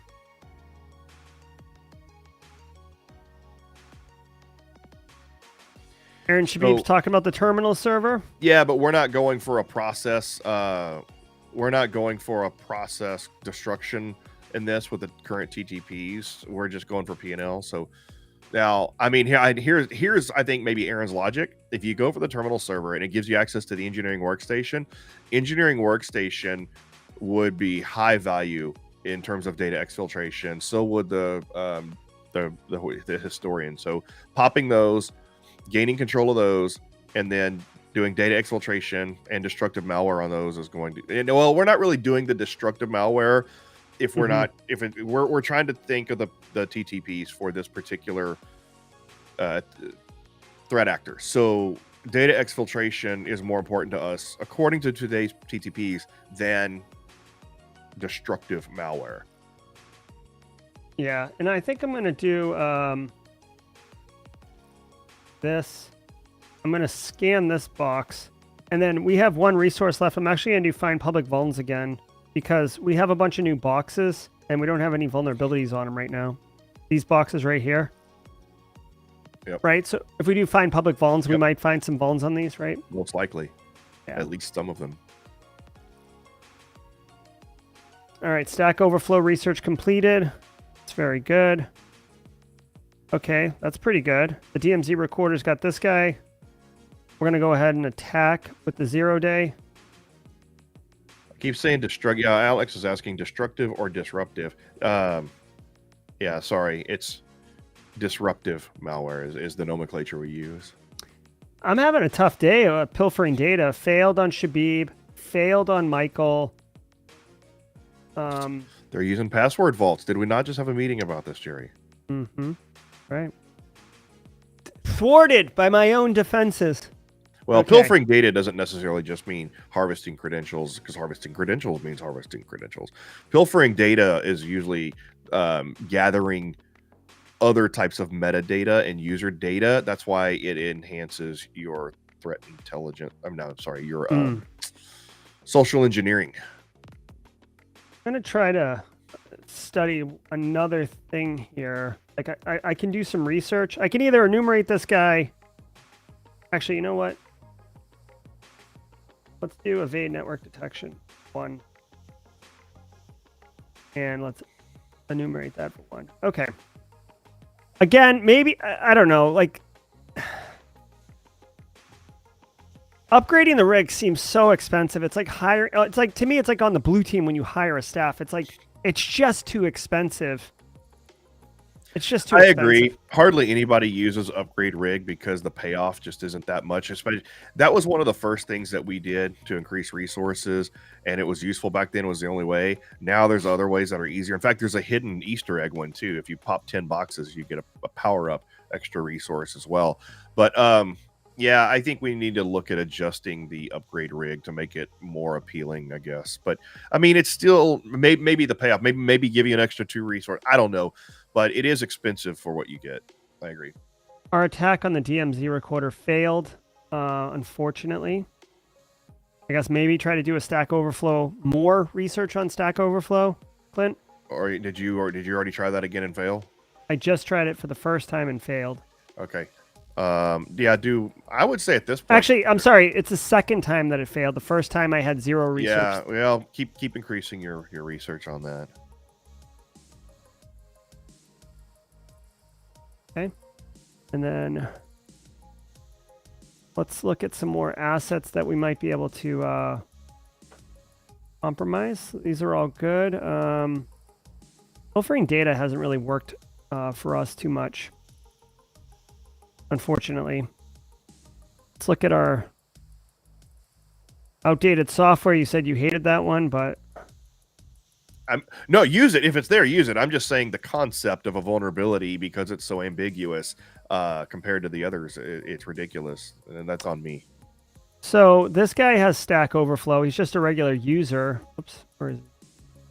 Aaron Shabib's talking about the terminal server. Yeah, but we're not going for a process. We're not going for a process destruction in this with the current TTPs. We're just going for P&L. So now, I mean, here's I think maybe Aaron's logic. If you go for the terminal server and it gives you access to the engineering workstation would be high value in terms of data exfiltration. So would the historian. So popping those, gaining control of those, and then doing data exfiltration and destructive malware on those is going to. And, well, we're not really doing the destructive malware if we're not. We're trying to think of the TTPs for this particular threat actor. So data exfiltration is more important to us, according to today's TTPs, than destructive malware. Yeah, and I think I'm going to do this. I'm going to scan this box, and then we have one resource left. I'm actually going to do find public vulns again, because we have a bunch of new boxes, and we don't have any vulnerabilities on them right now. These boxes right here. Yep. Right? So if we do find public vulns, we might find some vulns on these, right? Most likely. Yeah. At least some of them. All right, Stack Overflow research completed. It's very good. Okay, that's pretty good. The DMZ recorder's got this guy. We're going to go ahead and attack with the 0 day. I keep saying destructive. Yeah, Alex is asking destructive or disruptive. Yeah, sorry. It's disruptive malware is the nomenclature we use. I'm having a tough day pilfering data. Failed on Shabib. Failed on Michael. They're using password vaults. Did we not just have a meeting about this, Jerry? Right. Thwarted by my own defenses. Well, Okay. pilfering data doesn't necessarily just mean harvesting credentials, because harvesting credentials means harvesting credentials. Pilfering data is usually gathering other types of metadata and user data. That's why it enhances your threat intelligence. Your social engineering. I'm going to try to study another thing here. Like I can do some research. I can either enumerate this guy. Actually, you know what? Let's do evade network detection 1. And let's enumerate that for 1. Okay. Again, maybe, I don't know, like upgrading the rig seems so expensive. It's like to me, it's like on the blue team when you hire a staff. It's like, it's just too expensive. It's just too expensive. I agree. Hardly anybody uses upgrade rig because the payoff just isn't that much. Especially, that was one of the first things that we did to increase resources, and it was useful back then. It was the only way. Now there's other ways that are easier. In fact, there's a hidden Easter egg one too. If you pop 10 boxes, you get a power up extra resource as well. But yeah, I think we need to look at adjusting the upgrade rig to make it more appealing, I guess. But I mean, it's still maybe the payoff, maybe give you an extra 2 resource. I don't know, but it is expensive for what you get. I agree. Our attack on the DMZ recorder failed, unfortunately. I guess maybe try to do a Stack Overflow, more research on Stack Overflow, Clint. Or did you already try that again and fail? I just tried it for the first time and failed. Okay. Yeah, I would say at this point. Actually, I'm sorry. It's the second time that it failed. The first time I had 0 research. Yeah, well, keep increasing your research on that. Okay. And then let's look at some more assets that we might be able to compromise. These are all good. Filtering data hasn't really worked for us too much. unfortunately. Let's look at our outdated software. You said you hated that one, but no, use it if it's there. Use it. I'm just saying the concept of a vulnerability, because it's so ambiguous compared to the others, it's ridiculous, and that's on me. so this guy has Stack Overflow. He's just a regular user. Oops, where is he?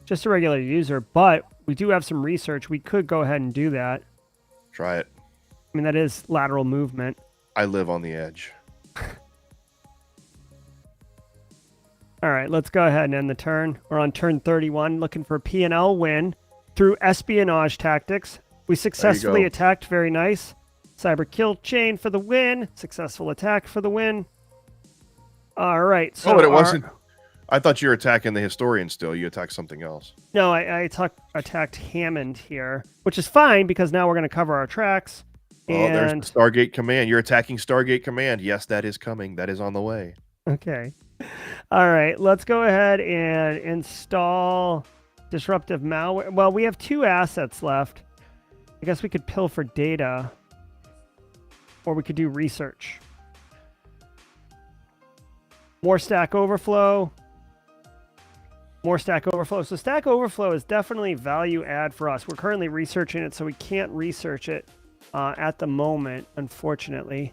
Just a regular user, but we do have some research. We could go ahead and do that. Try it. I mean, that is lateral movement. I live on the edge. All right, let's go ahead and end the turn. We're on turn 31, looking for a P&L win through espionage tactics. We successfully attacked. Very nice. Cyber kill chain for the win. Successful attack for the win. All right. So but it wasn't. I thought you were attacking the historian still. You attacked something else. No, I attacked Hammond here, which is fine because now we're going to cover our tracks. Oh, there's the Stargate Command. You're attacking Stargate Command. Yes, that is coming. That is on the way. Okay. All right. Let's go ahead and install disruptive malware. Well, we have 2 assets left. I guess we could pill for data, or we could do research. More Stack Overflow. More Stack Overflow. So Stack Overflow is definitely value add for us. We're currently researching it, so we can't research it at the moment, unfortunately.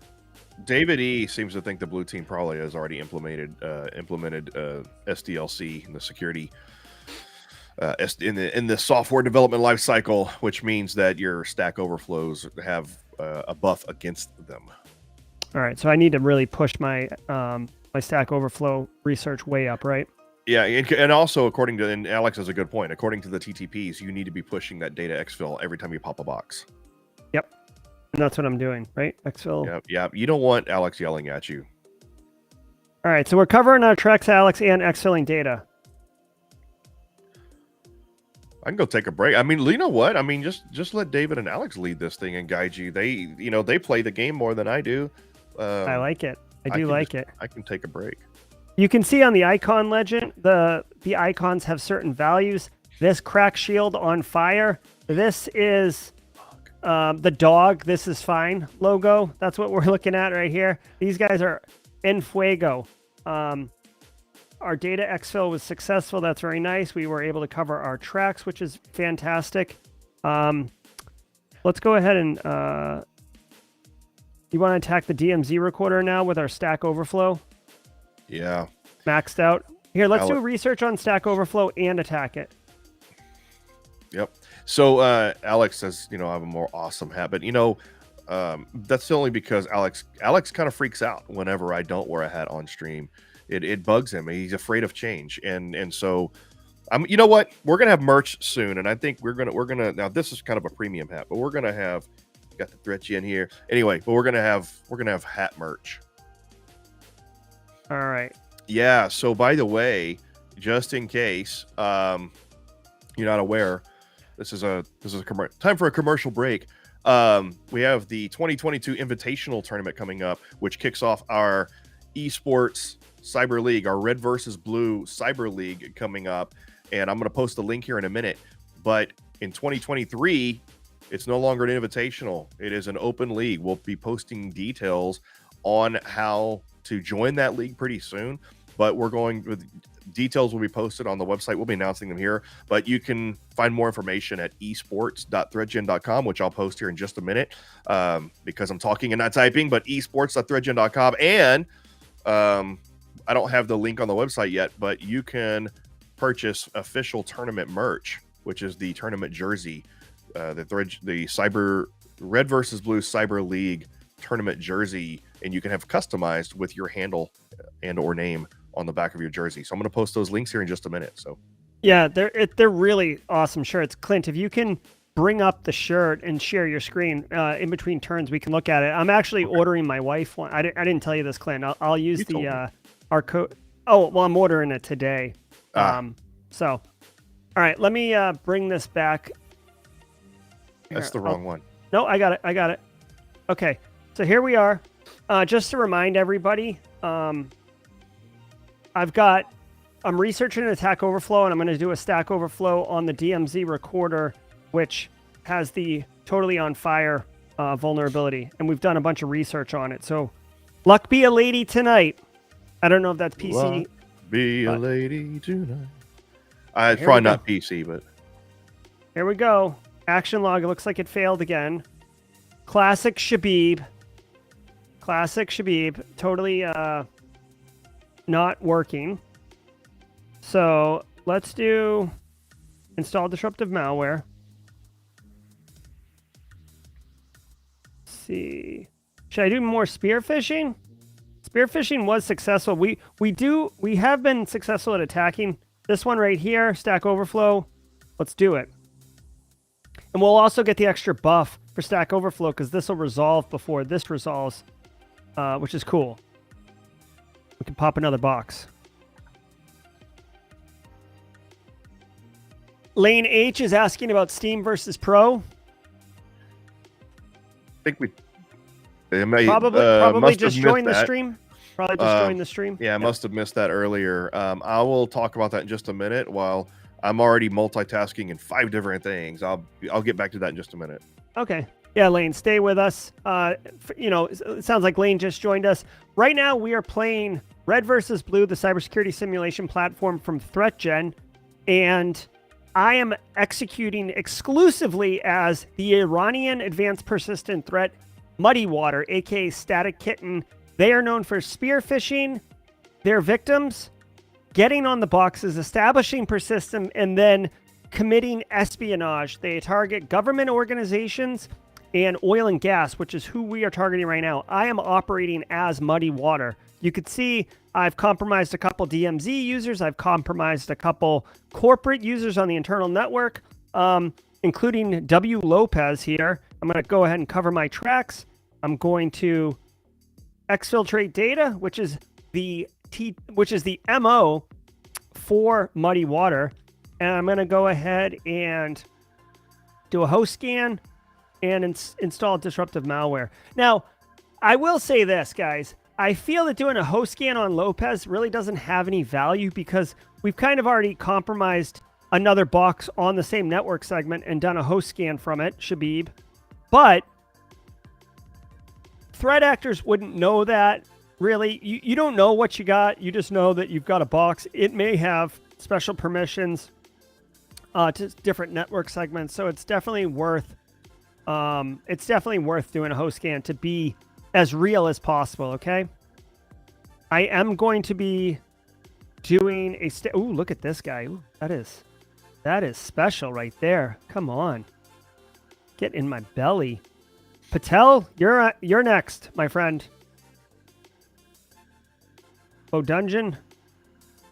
David E seems to think the blue team probably has already implemented SDLC in the security in the software development lifecycle, which means that your Stack Overflows have a buff against them. All right, so I need to really push my my Stack Overflow research way up, right? Yeah, and also according to, and Alex has a good point, according to the TTPs, you need to be pushing that data exfil every time you pop a box. Yep. And that's what I'm doing, right? Exfil. Yeah. You don't want Alex yelling at you. All right, so we're covering our tracks, Alex, and exfilling data. I can go take a break. I mean, you know what? I mean, just let David and Alex lead this thing and guide you. They play the game more than I do. I like it. I do like it. I can take a break. You can see on the icon legend, the icons have certain values. This crack shield on fire. This is the dog. This is fine logo. That's what we're looking at right here. These guys are en fuego. Our data exfil was successful. That's very nice. We were able to cover our tracks, which is fantastic. Let's go ahead and you want to attack the DMZ recorder now with our Stack Overflow? Yeah. Maxed out. Here, let's do research on Stack Overflow and attack it. Yep. So Alex says, I have a more awesome hat, but that's only because Alex kind of freaks out whenever I don't wear a hat on stream. It bugs him. He's afraid of change, and so you know what? We're gonna have merch soon, and I think we're gonna now. This is kind of a premium hat, but we're gonna have got the ThreatGEN here anyway. But we're gonna have hat merch. All right. Yeah. So by the way, just in case you're not aware, this is a time for a commercial break. We have the 2022 Invitational Tournament coming up, which kicks off our esports Cyber League, our Red versus Blue Cyber League coming up, and I'm going to post the link here in a minute. But in 2023, it's no longer an invitational; it is an open league. We'll be posting details on how to join that league pretty soon. But details will be posted on the website. We'll be announcing them here, but you can find more information at esports.threatgen.com, which I'll post here in just a minute because I'm talking and not typing. But esports.threatgen.com, and I don't have the link on the website yet, but you can purchase official tournament merch, which is the tournament jersey, the Cyber Red versus Blue Cyber League tournament jersey, and you can have customized with your handle and or name on the back of your jersey. So I'm going to post those links here in just a minute. So yeah, they're really awesome shirts. Clint, if you can bring up the shirt and share your screen in between turns, we can look at it. I'm actually ordering my wife one. I didn't tell you this, Clint. I'll use our code. Oh, well, I'm ordering it today. So, all right, let me bring this back. That's the wrong one. No, I got it. Okay, so here we are. Just to remind everybody, I'm researching an attack overflow, and I'm going to do a Stack Overflow on the DMZ recorder, which has the totally on fire vulnerability, and we've done a bunch of research on it. So, luck be a lady tonight. I don't know if that's PC. Luck be a lady tonight. It's Here probably we go. not PC, but Here we go. Action log. It looks like it failed again. Classic Shabib. Classic Shabib. Totally not working. So let's do install disruptive malware. Let's see. Should I do more spear phishing? Spear phishing was successful. We have been successful at attacking this one right here, Stack Overflow. Let's do it. And we'll also get the extra buff for Stack Overflow because this will resolve before this resolves, which is cool. We can pop another box. Lane H is asking about Steam versus Pro. I think they may Probably must just have joined missed the that. stream. Probably just joined the stream. Yeah, I must have missed that earlier. I will talk about that in just a minute. While I'm already multitasking in 5 different things, I'll get back to that in just a minute. Okay. Yeah, Lane, stay with us. It sounds like Lane just joined us. Right now, we are playing Red versus Blue, the cybersecurity simulation platform from ThreatGEN, and I am executing exclusively as the Iranian advanced persistent threat MuddyWater, aka Static Kitten. They are known for spear phishing their victims, getting on the boxes, establishing persistent, and then committing espionage. They target government organizations and oil and gas, which is who we are targeting right now. I am operating as MuddyWater. You could see I've compromised a couple DMZ users. I've compromised a couple corporate users on the internal network, including W. Lopez here. I'm going to go ahead and cover my tracks. I'm going to exfiltrate data, which is the MO for MuddyWater. And I'm going to go ahead and do a host scan and install disruptive malware. Now, I will say this, guys. I feel that doing a host scan on Lopez really doesn't have any value because we've kind of already compromised another box on the same network segment and done a host scan from it, Shabib. But threat actors wouldn't know that, really. You don't know what you got. You just know that you've got a box. It may have special permissions to different network segments, so it's definitely worth doing a host scan to be as real as possible, okay? I am going to be doing a ooh, look at this guy. Ooh, that is special right there. Come on. Get in my belly. Patel, you're next, my friend. Bodungen,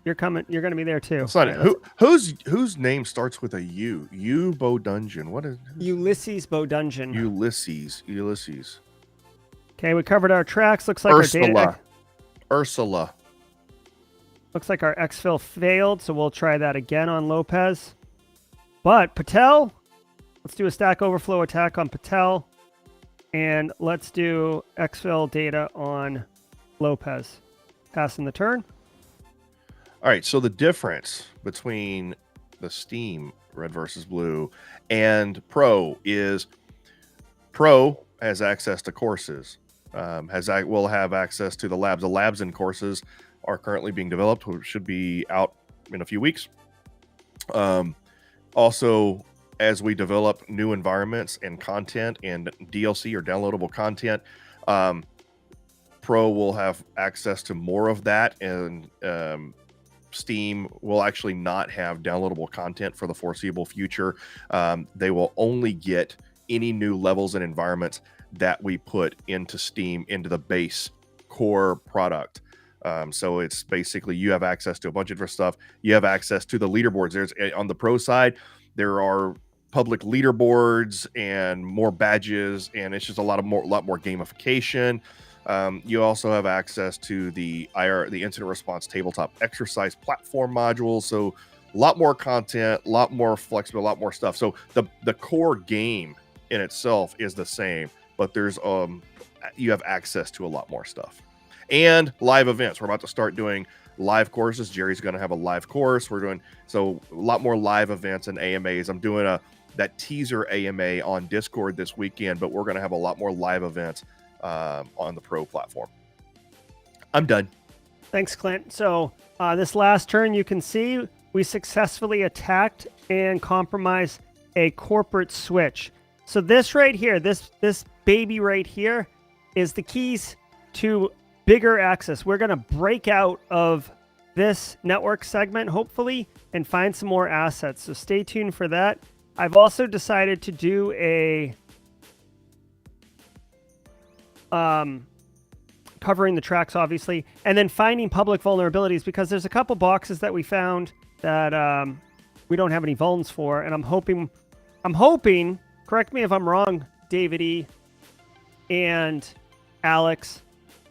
you're coming. You're going to be there too. It's not whose name starts with a U? U Bodungen. What is Ulysses Bodungen? Ulysses. Okay, we covered our tracks. Looks like Ursula. Looks like our exfil failed, so we'll try that again on Lopez. But Patel, let's do a Stack Overflow attack on Patel, and let's do exfil data on Lopez. Passing the turn. All right, so the difference between the Steam Red versus Blue and Pro is Pro has access to courses, will have access to the labs. The labs and courses are currently being developed, which should be out in a few weeks. Also, as we develop new environments and content and DLC or downloadable content, Pro will have access to more of that, and Steam will actually not have downloadable content for the foreseeable future. They will only get any new levels and environments that we put into Steam, into the base core product. So it's basically you have access to a bunch of different stuff. You have access to the leaderboards. There's on the Pro side, there are public leaderboards and more badges, and it's just a lot more gamification. You also have access to the incident response tabletop exercise platform module. So a lot more content, a lot more flexible, a lot more stuff. So the core game in itself is the same, but there's you have access to a lot more stuff. And live events. We're about to start doing live courses. Jerry's going to have a live course. We're doing a lot more live events and AMAs. I'm doing that teaser AMA on Discord this weekend, but we're going to have a lot more live events on the Pro platform. I'm done. Thanks, Clint. So this last turn, you can see we successfully attacked and compromised a corporate switch. So this right here, this baby right here is the keys to bigger access. We're going to break out of this network segment, hopefully, and find some more assets. So stay tuned for that. I've also decided to do a covering the tracks, obviously, and then finding public vulnerabilities, because there's a couple boxes that we found that we don't have any vulns for, and I'm hoping, correct me if I'm wrong, David E. and Alex,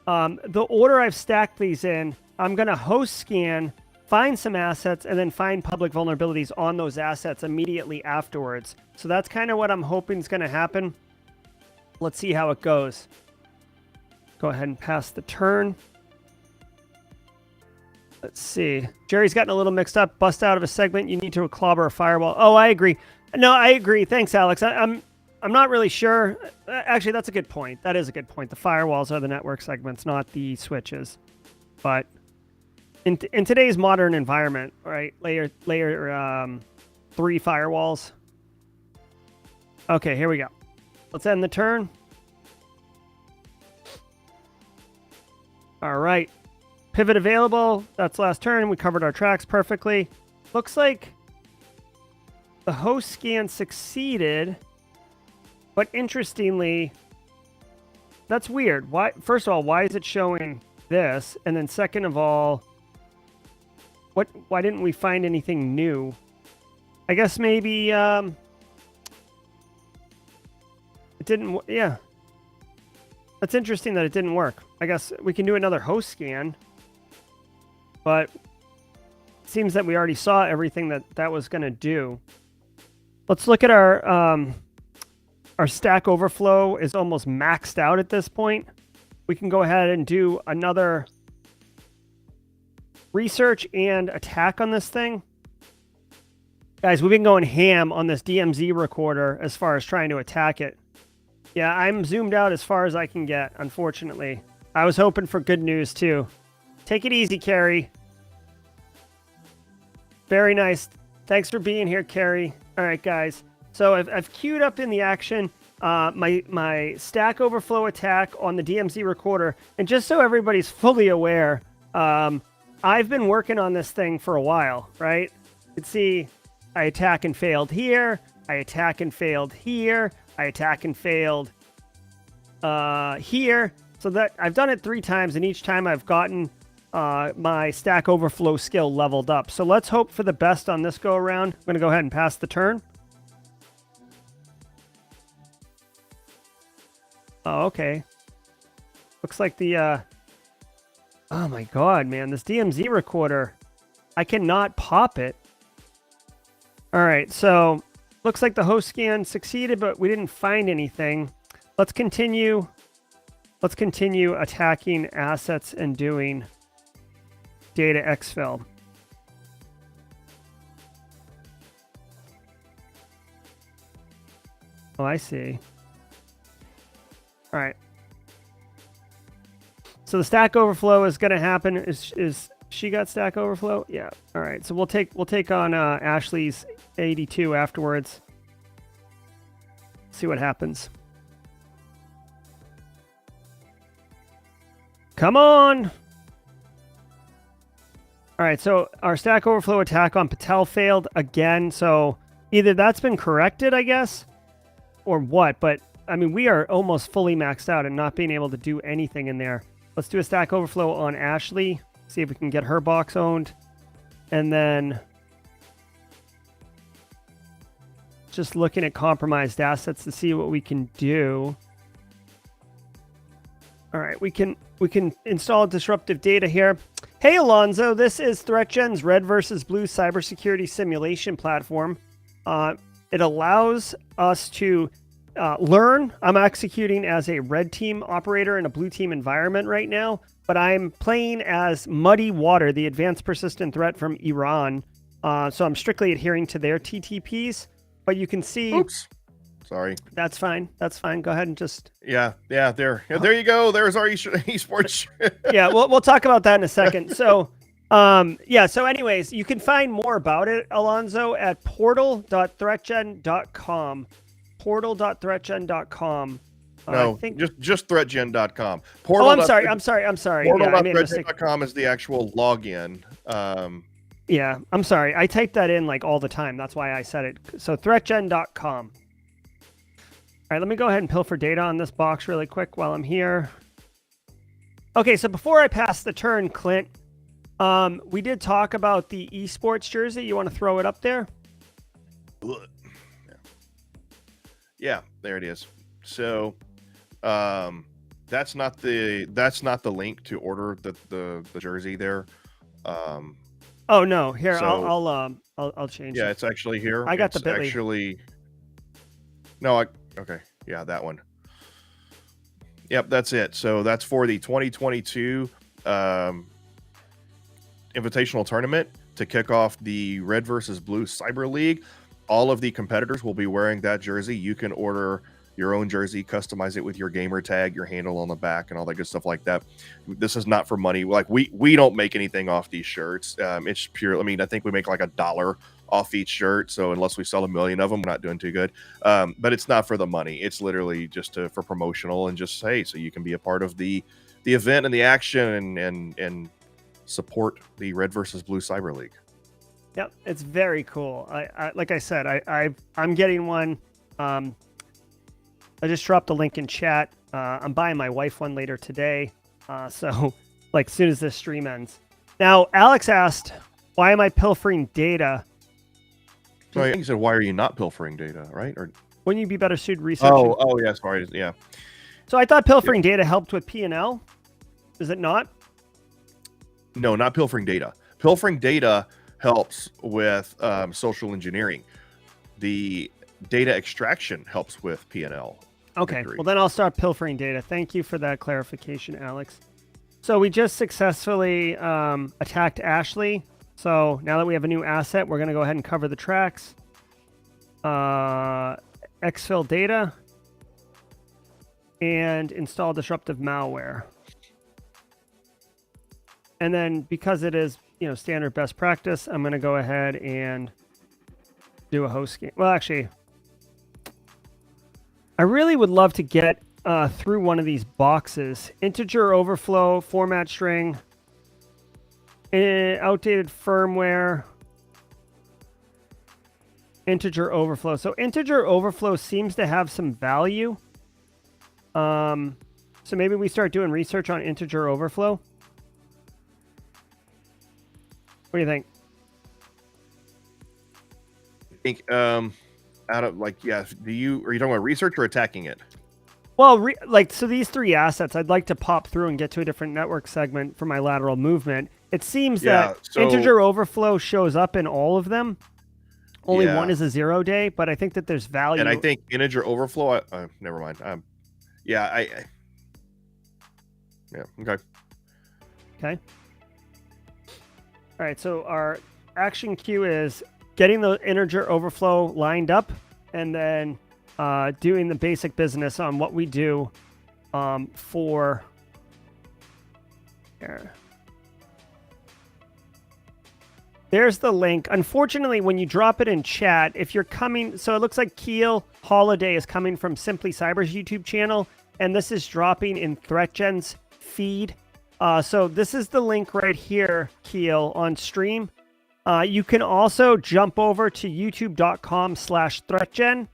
the order I've stacked these in, I'm going to host scan, find some assets, and then find public vulnerabilities on those assets immediately afterwards. So that's kind of what I'm hoping is going to happen. Let's see how it goes. Go ahead and pass the turn. Let's see. Jerry's gotten a little mixed up. Bust out of a segment. You need to clobber a firewall. Oh, I agree. No, I agree. Thanks, Alex. I'm not really sure. Actually, that's a good point. That is a good point. The firewalls are the network segments, not the switches. But in today's modern environment, right? Layer 3 firewalls. Okay, here we go. Let's end the turn. All right. Pivot available. That's last turn. We covered our tracks perfectly. Looks like the host scan succeeded. But interestingly, that's weird. Why? First of all, why is it showing this? And then second of all, why didn't we find anything new? I guess maybe it didn't. Yeah. That's interesting that it didn't work. I guess we can do another host scan, but it seems that we already saw everything that was going to do. Let's look at our Stack Overflow is almost maxed out at this point. We can go ahead and do another research and attack on this thing. Guys, we've been going ham on this DMZ recorder as far as trying to attack it. Yeah, I'm zoomed out as far as I can get, unfortunately. I was hoping for good news, too. Take it easy, Carrie. Very nice. Thanks for being here, Carrie. All right, guys. So I've queued up in the action my Stack Overflow attack on the DMZ recorder. And just so everybody's fully aware, I've been working on this thing for a while, right? You can see I attack and failed here. I attack and failed here. I attack and failed here. So that I've done it 3 times, and each time I've gotten my Stack Overflow skill leveled up. So let's hope for the best on this go around. I'm going to go ahead and pass the turn. Oh, okay. Looks like the... oh my god, man. This DMZ recorder. I cannot pop it. Alright, so... looks like the host scan succeeded, but we didn't find anything. Let's continue attacking assets and doing data exfil. Oh, I see. All right. So the Stack Overflow is going to happen. Is she got Stack Overflow? Yeah. All right. So we'll take on Ashley's 82 afterwards. See what happens. Come on. All right, so our Stack Overflow attack on Patel failed again. So either that's been corrected, I guess, or what. But, I mean, we are almost fully maxed out and not being able to do anything in there. Let's do a Stack Overflow on Ashley. See if we can get her box owned. And then just looking at compromised assets to see what we can do. All right, we can install disruptive data here. Hey, Alonzo, this is ThreatGEN's Red versus Blue cybersecurity simulation platform. It allows us to learn. I'm executing as a red team operator in a blue team environment right now, but I'm playing as MuddyWater, the advanced persistent threat from Iran. So I'm strictly adhering to their TTPs. but you can see. Oops. Sorry. That's fine. That's fine. Go ahead and just. Yeah. There you go. There's our esports. Yeah, we'll talk about that in a second. So, yeah. So, anyways, you can find more about it, Alonzo, at portal.threatgen.com. Portal.threatgen.com. No, I think... just threatgen.com. Portal. Oh, I'm sorry. Portal.threatgen.com is the actual login. Yeah, I'm sorry. I type that in like all the time. That's why I said it. So threatgen.com. All right, let me go ahead and pilfer data on this box really quick while I'm here. Okay, so before I pass the turn, Clint, we did talk about the esports jersey. You want to throw it up there? Yeah, there it is. So, that's not the link to order the jersey there. Oh no, here so, I'll change. Yeah, it. it's actually here. I got the bit.ly. Actually, no, okay, yeah, that one. Yep, that's it. So that's for the 2022 invitational tournament to kick off the Red versus Blue Cyber League. All of the competitors will be wearing that jersey. You can order your own jersey, customize it with your gamer tag, your handle on the back, and all that good stuff like that. This is not for money. Like we don't make anything off these shirts. It's pure. I mean, I think we make like $1 off each shirt. So unless we sell 1 million of them, we're not doing too good. But it's not for the money. It's literally just for promotional and just hey, so you can be a part of the event and the action and support the Red versus Blue Cyber League. Yep, it's very cool. I like I said, I'm getting one. I just dropped a link in chat. I'm buying my wife one later today. So like as soon as this stream ends. Now, Alex asked, why am I pilfering data? So I think he said, why are you not pilfering data, right? Or wouldn't you be better suited researching? Oh, yeah, sorry. Yeah. So I thought pilfering data helped with P&L. Is it not? No, not pilfering data. Pilfering data helps with social engineering. The data extraction helps with P&L. Okay, well then I'll start pilfering data. Thank you for that clarification, Alex. So we just successfully attacked Ashley. So now that we have a new asset, we're going to go ahead and cover the tracks. Exfil data. And install disruptive malware. And then because it is, standard best practice, I'm going to go ahead and do a host scan. Well, actually, I really would love to get through one of these boxes. Integer overflow, format string, outdated firmware, integer overflow. So integer overflow seems to have some value. So maybe we start doing research on integer overflow. What do you think? I think out of are you talking about research or attacking it? Well, so these three assets, I'd like to pop through and get to a different network segment for my lateral movement. It seems that integer overflow shows up in all of them. Only one is a 0 day, but I think that there's value. And I think integer overflow, never mind. Yeah, okay. Okay. All right, so our action queue is getting the integer overflow lined up and then doing the basic business on what we do for here. There's the link. Unfortunately, when you drop it in chat, if you're coming, so it looks like Keel Holiday is coming from Simply Cyber's YouTube channel, and this is dropping in ThreatGEN's feed. So this is the link right here, Keel, on stream. You can also jump over to youtube.com/ThreatGen,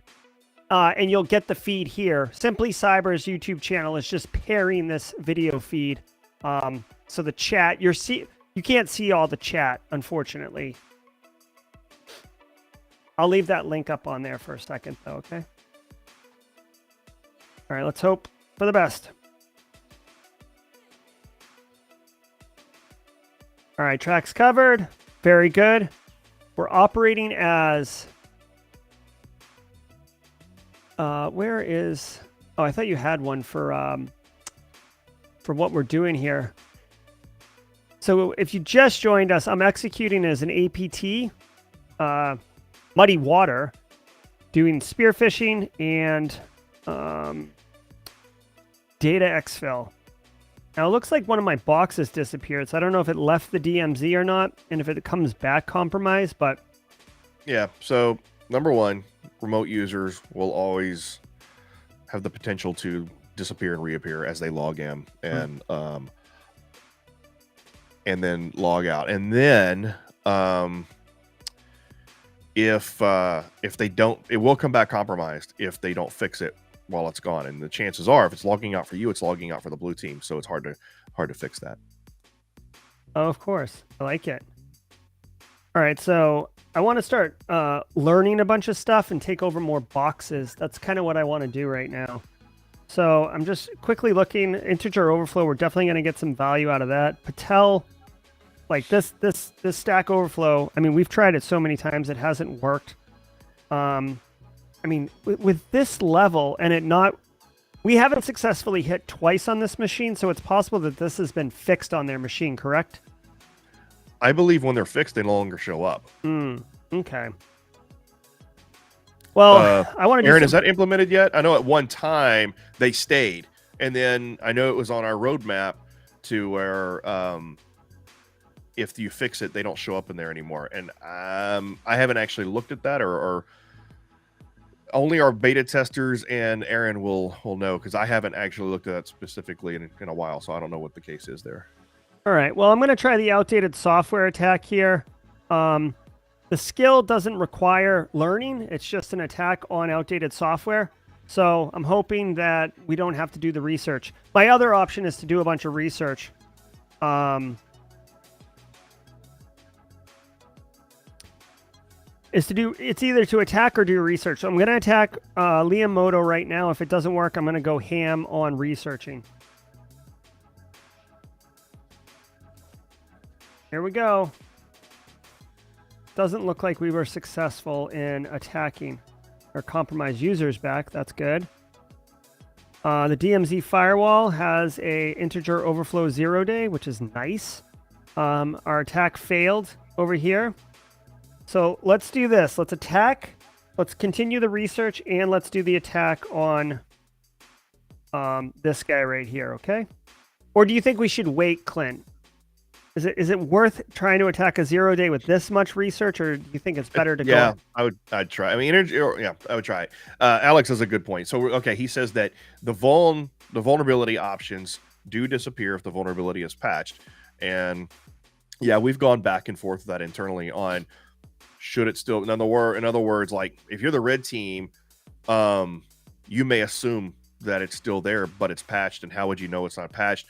and you'll get the feed here. Simply Cyber's YouTube channel is just pairing this video feed. So the chat, you can't see all the chat, unfortunately. I'll leave that link up on there for a second, though, okay? All right, let's hope for the best. All right, tracks covered. Very good. We're operating as... where is... Oh, I thought you had one for what we're doing here. So if you just joined us, I'm executing as an APT, MuddyWater. doing spear phishing and data exfil. Now, it looks like one of my boxes disappeared, so I don't know if it left the DMZ or not, and if it comes back compromised, but... Yeah, so number one, remote users will always have the potential to disappear and reappear as they log in and then log out. And then if they don't, it will come back compromised if they don't fix it while it's gone. And the chances are, if it's logging out for you, it's logging out for the blue team. So it's hard to fix that. Oh, of course. I like it. All right, so I want to start learning a bunch of stuff and take over more boxes. That's kind of what I want to do right now. So I'm just quickly looking. Integer overflow, we're definitely going to get some value out of that. Patel, like this Stack Overflow, I mean, we've tried it so many times, it hasn't worked. I mean, with this level and it not, we haven't successfully hit twice on this machine, so it's possible that this has been fixed on their machine, correct? I believe when they're fixed, they no longer show up. Okay. Well, I want to. Aaron, is that implemented yet? I know at one time they stayed, and then I know it was on our roadmap to where if you fix it, they don't show up in there anymore. And I haven't actually looked at that, or only our beta testers and Aaron will know, because I haven't actually looked at that specifically in a while, so I don't know what the case is there. All right. Well, I'm going to try the outdated software attack here. The skill doesn't require learning. It's just an attack on outdated software. So I'm hoping that we don't have to do the research. My other option is to do a bunch of research. It's either to attack or do research. So I'm going to attack Liamoto right now. If it doesn't work, I'm going to go ham on researching. Here we go. Doesn't look like we were successful in attacking or compromised users back. That's good. The DMZ firewall has a integer overflow 0 day, which is nice. Our attack failed over here. So let's do this. Let's attack. Let's continue the research, and let's do the attack on this guy right here, okay? Or do you think we should wait, Clint? Is it worth trying to attack a 0 day with this much research, or do you think it's better to go? Yeah, I'd try. I mean, I would try it. Alex has a good point. So okay, he says that the vulnerability options do disappear if the vulnerability is patched, and yeah, we've gone back and forth with that internally on should it still. In other words, like if you're the red team, you may assume that it's still there, but it's patched, and how would you know it's not patched?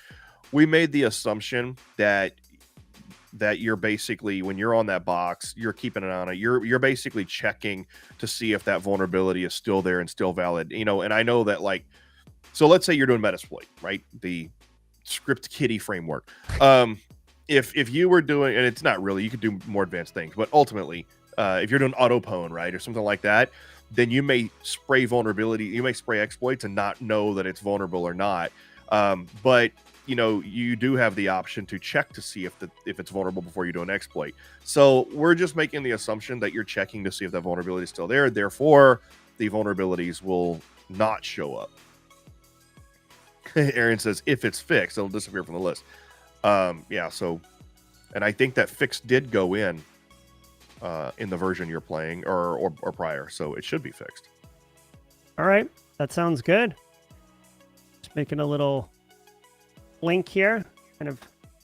We made the assumption that you're basically, when you're on that box, you're keeping an eye on it. You're basically checking to see if that vulnerability is still there and still valid. You know, and I know that, like, so let's say you're doing Metasploit, right? The script kiddie framework. If you were doing, and it's not really, you could do more advanced things, but ultimately, if you're doing autopwn, right, or something like that, then you may spray vulnerability, you may spray exploits and not know that it's vulnerable or not. But you know, you do have the option to check to see if it's vulnerable before you do an exploit. So we're just making the assumption that you're checking to see if that vulnerability is still there. Therefore, the vulnerabilities will not show up. Aaron says, if it's fixed, it'll disappear from the list. Yeah, so, and I think that fix did go in the version you're playing or prior, so it should be fixed. All right, that sounds good. Just making a little link here, kind of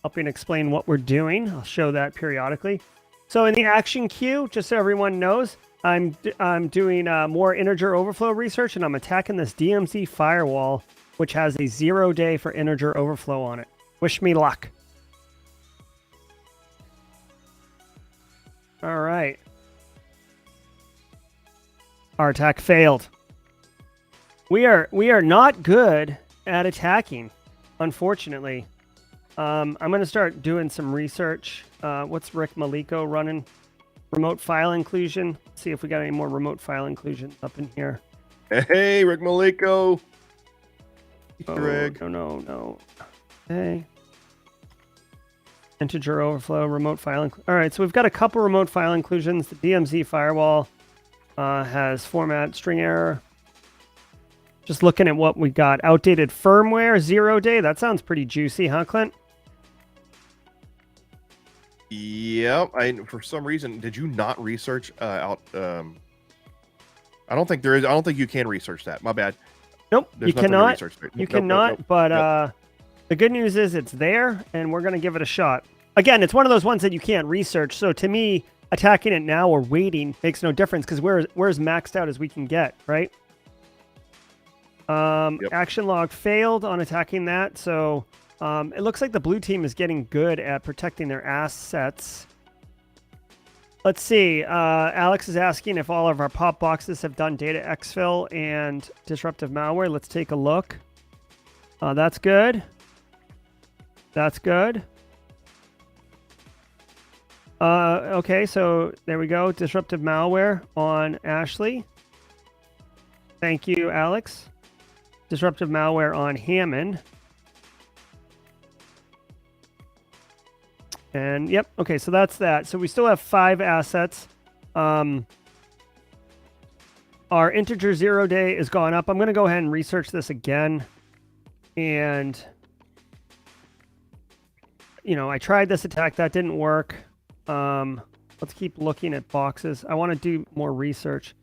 helping explain what we're doing. I'll show that periodically. So in the action queue, just so everyone knows, I'm doing more integer overflow research, and I'm attacking this DMZ firewall, which has a 0 day for integer overflow on it. Wish me luck. All right. Our attack failed. We are not good at attacking, unfortunately. I'm going to start doing some research. What's Rick Maliko running? Remote file inclusion. Let's see if we got any more remote file inclusions up in here. Hey, Rick Maliko. No. Okay. Integer overflow, remote file. All right, so we've got a couple remote file inclusions. The DMZ firewall. has format string error. Just looking at what we got. Outdated firmware, 0 day. That sounds pretty juicy, huh, Clint? Yep. For some reason, did you not research out? I don't think there is. I don't think you can research that. My bad. Nope, There's you nothing to cannot. research there. You Nope, nope, cannot, nope, nope. but Yep. the good news is it's there, and we're going to give it a shot. Again, it's one of those ones that you can't research, so to me, attacking it now or waiting makes no difference, because we're as maxed out as we can get, right? Yep. Action log failed on attacking that, so it looks like the blue team is getting good at protecting their assets. Let's see. Alex is asking if all of our pop boxes have done data exfil and disruptive malware. Let's take a look. That's good. That's good. Okay, so there we go. Disruptive malware on Ashley. Thank you, Alex. Disruptive malware on Hammond. And yep, okay, so that's that. So we still have 5 assets. Our integer 0 day is gone up. I'm going to go ahead and research this again. And, you know, I tried this attack. That didn't work. Let's keep looking at boxes. I want to do more research.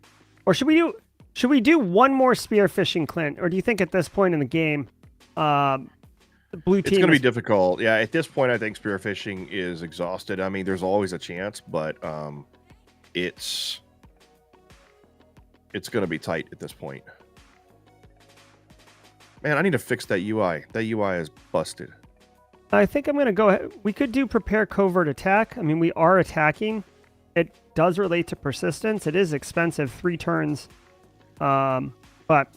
Or should we do one more spear phishing, Clint? Or do you think at this point in the game, the blue team It's going to be difficult. Yeah, at this point, I think spearfishing is exhausted. I mean, there's always a chance, but it's going to be tight at this point. Man, I need to fix that UI. That UI is busted. I think I'm going to go ahead. We could do prepare covert attack. I mean, we are attacking. It does relate to persistence. It is expensive, 3 turns. But,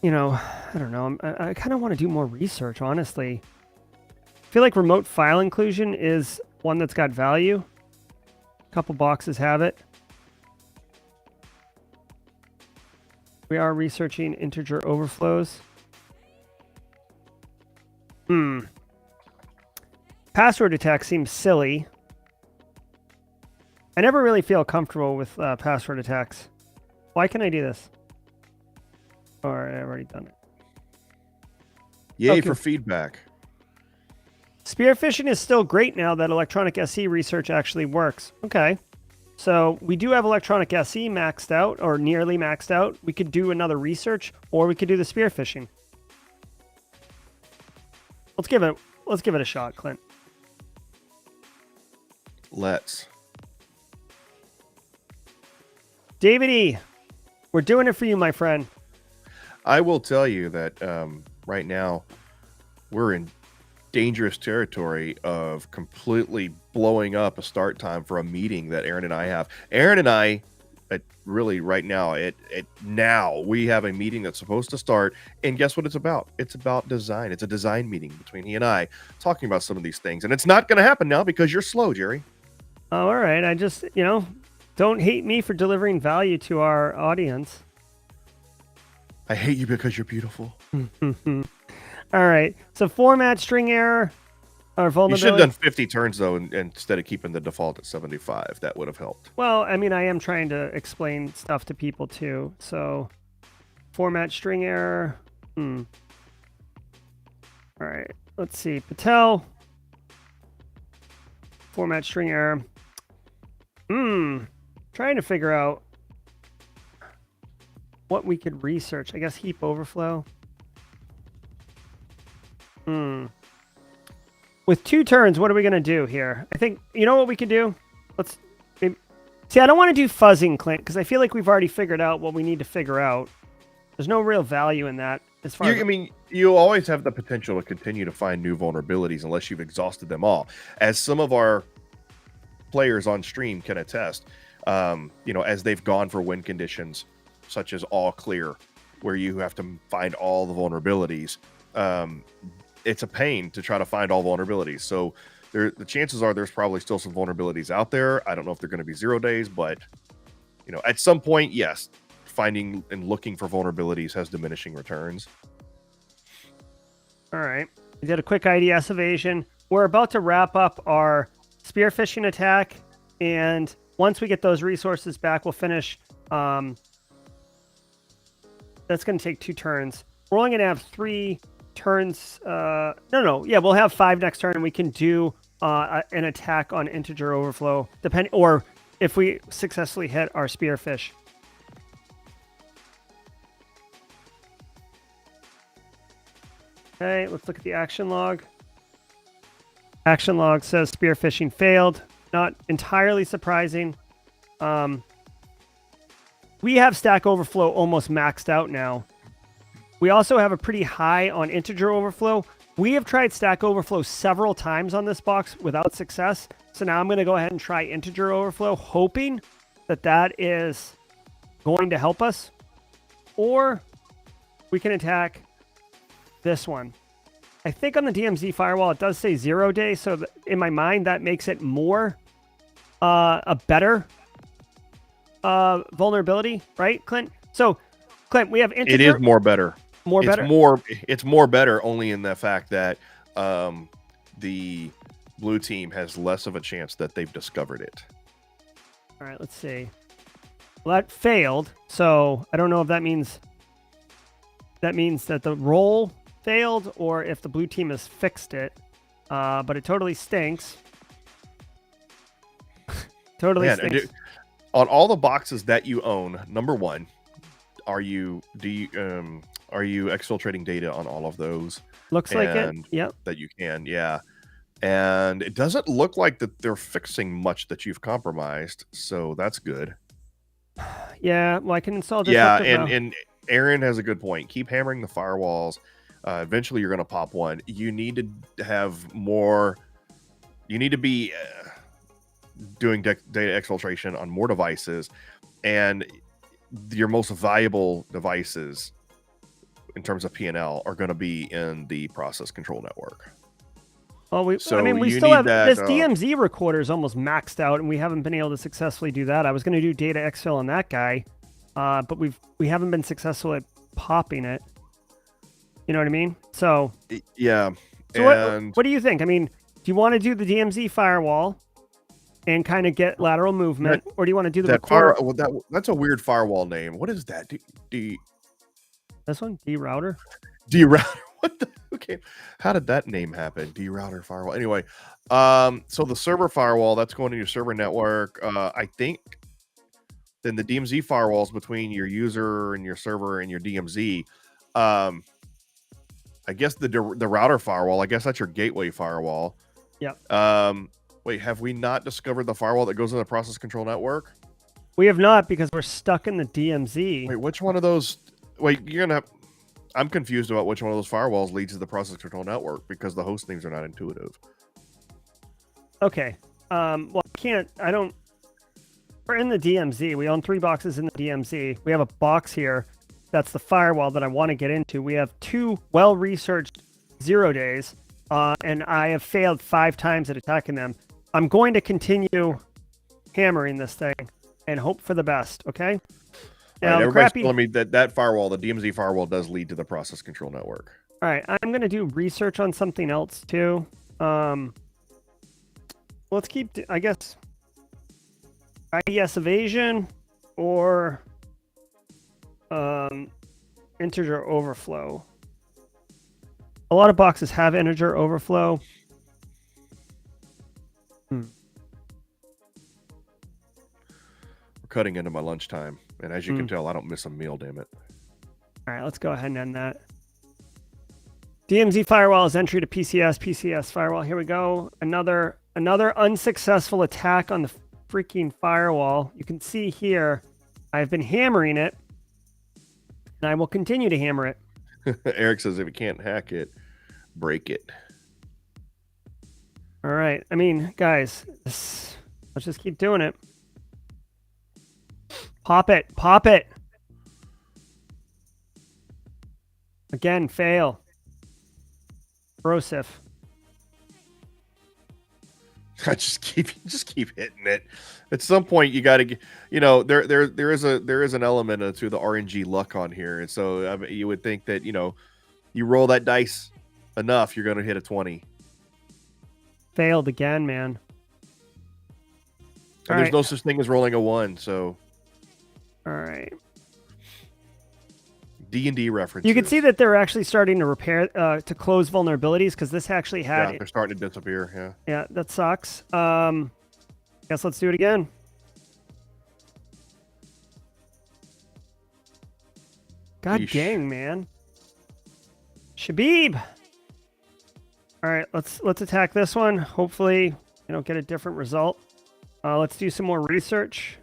you know, I don't know. I kind of want to do more research, honestly. I feel like remote file inclusion is one that's got value. A couple boxes have it. We are researching integer overflows. Password attack seems silly. I never really feel comfortable with password attacks. Why can I do this? Or I've already done it. Yay Okay. for feedback. Spear phishing is still great now that electronic SE research actually works. Okay. So we do have electronic SE maxed out or nearly maxed out. We could do another research, or we could do the spear phishing. Let's give it a shot, Clint. Let's. David E., we're doing it for you, my friend. I will tell you that right now we're in dangerous territory of completely blowing up a start time for a meeting that Aaron and I have. Aaron and I, really right now, now we have a meeting that's supposed to start, and guess what it's about? It's about design. It's a design meeting between he and I talking about some of these things, and it's not going to happen now because you're slow, Jerry. All right. I just, don't hate me for delivering value to our audience. I hate you because you're beautiful. All right. So format string error or vulnerability. You should have done 50 turns, though, instead of keeping the default at 75. That would have helped. Well, I mean, I am trying to explain stuff to people, too. So format string error. All right. Let's see. Patel. Format string error. Trying to figure out what we could research. I guess heap overflow. With 2 turns, what are we going to do here? I think, you know what we could do? See, I don't want to do fuzzing, Clint, because I feel like we've already figured out what we need to figure out. There's no real value in that. As far as I mean, you always have the potential to continue to find new vulnerabilities unless you've exhausted them all. As some of our players on stream can attest, as they've gone for win conditions, such as all clear, where you have to find all the vulnerabilities. It's a pain to try to find all vulnerabilities. So the chances are there's probably still some vulnerabilities out there. I don't know if they're going to be 0 days, but at some point, yes, finding and looking for vulnerabilities has diminishing returns. All right. We did a quick IDS evasion. We're about to wrap up our spear phishing attack and once we get those resources back, we'll finish. That's going to take 2 turns. We're only going to have 3 turns. No. Yeah, we'll have 5 next turn, and we can do an attack on integer overflow, or if we successfully hit our spearfish. Okay, let's look at the action log. Action log says spearfishing failed. Not entirely surprising. We have Stack Overflow almost maxed out now. We also have a pretty high on integer overflow. We have tried Stack Overflow several times on this box without success. So now I'm going to go ahead and try integer overflow, hoping that that is going to help us. Or we can attack this one. I think on the DMZ firewall, it does say 0 day. So in my mind, that makes it more a better vulnerability, right, Clint? So, Clint, we have integer. It is more better. More better? It's more better only in the fact that the blue team has less of a chance that they've discovered it. All right, let's see. Well, that failed. So I don't know if that means that the roll failed or if the blue team has fixed it. But it totally stinks. Totally stinks. On all the boxes that you own, number one, are you exfiltrating data on all of those? Looks like it. Yep. That you can, yeah. And it doesn't look like that they're fixing much that you've compromised, so that's good. Yeah, well, I can install this. Yeah, and Aaron has a good point. Keep hammering the firewalls. Eventually, you're going to pop one. You need to have more. You need to be doing data exfiltration on more devices, and your most valuable devices in terms of P&L are going to be in the process control network. Well, we still have this DMZ recorder is almost maxed out, and we haven't been able to successfully do that. I was going to do data exfil on that guy, but we haven't been successful at popping it. You know what I mean? So yeah. So what do you think? I mean, do you want to do the DMZ firewall and kind of get lateral movement, or do you want to do the recorder? That's a weird firewall name. What is that? This one? D-router? D-router. What the? Okay. How did that name happen? D-router firewall. Anyway, so the server firewall, that's going to your server network. I think then the DMZ firewalls between your user and your server and your DMZ. I guess the router firewall, I guess that's your gateway firewall. Yeah. Wait, have we not discovered the firewall that goes in the process control network? We have not, because we're stuck in the DMZ. Wait, which one of those? Wait, I'm confused about which one of those firewalls leads to the process control network because the host names are not intuitive. Okay. Well, we're in the DMZ. We own 3 boxes in the DMZ. We have a box here. That's the firewall that I want to get into. We have 2 well-researched 0 days, and I have failed 5 times at attacking them. I'm going to continue hammering this thing and hope for the best, okay? Now, right, everybody's telling me that firewall, the DMZ firewall, does lead to the process control network. All right, I'm going to do research on something else, too. Let's keep, I guess, IDS evasion or integer overflow. A lot of boxes have integer overflow. We're cutting into my lunchtime, and as you can tell, I don't miss a meal, damn it. All right, let's go ahead and end that. DMZ firewall is entry to PCS firewall. Here we go. Another unsuccessful attack on the freaking firewall. You can see here, I've been hammering it, and I will continue to hammer it. Eric says if you can't hack it, break it. All right. I mean, guys, let's just keep doing it. Pop it. Pop it. Again, fail. Brosif. I just keep hitting it. At some point, you got to get, there is an element to the RNG luck on here, and so you would think that you roll that dice enough, you're going to hit a 20. Failed again, man. And there's no such thing as rolling a 1, so. All right. D&D references. You can see that they're actually starting to repair, to close vulnerabilities, because this actually had. Yeah, they're starting to disappear. Yeah. Yeah, that sucks. Guess let's do it again. God dang, man. Shabib. All right, let's attack this one. Hopefully, get a different result. Let's do some more research.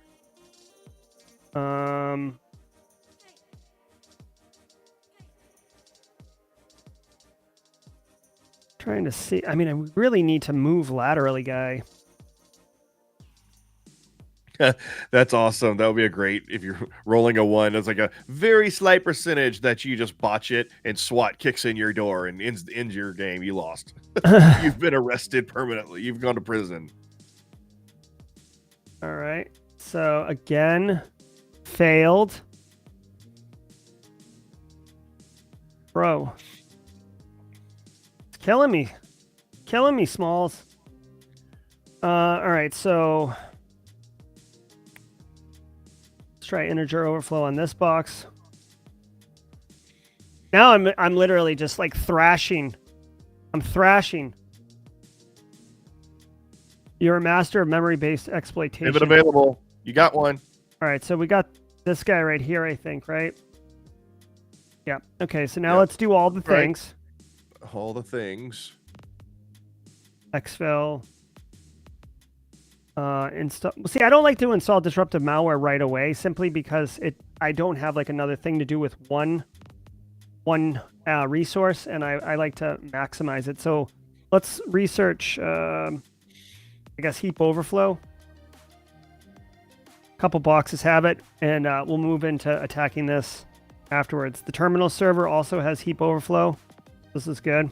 Trying to see. I mean, I really need to move laterally, guy. That's awesome. That would be a great, if you're rolling a 1, it's like a very slight percentage that you just botch it and SWAT kicks in your door and ends your game. You lost. You've been arrested permanently. You've gone to prison. All right. So again, failed. Bro. It's killing me. Killing me, Smalls. All right, so let's try integer overflow on this box. Now I'm literally just like thrashing. I'm thrashing. You're a master of memory-based exploitation. Pivot available. You got one. All right, so we got this guy right here, I think, right? Yeah. Okay, so now let's do all the things. All the things. Exfil. Install. See, I don't like to install disruptive malware right away, simply because I don't have like another thing to do with one resource, and I like to maximize it. So let's research. I guess heap overflow. A couple boxes have it, and we'll move into attacking this afterwards. The terminal server also has heap overflow. This is good.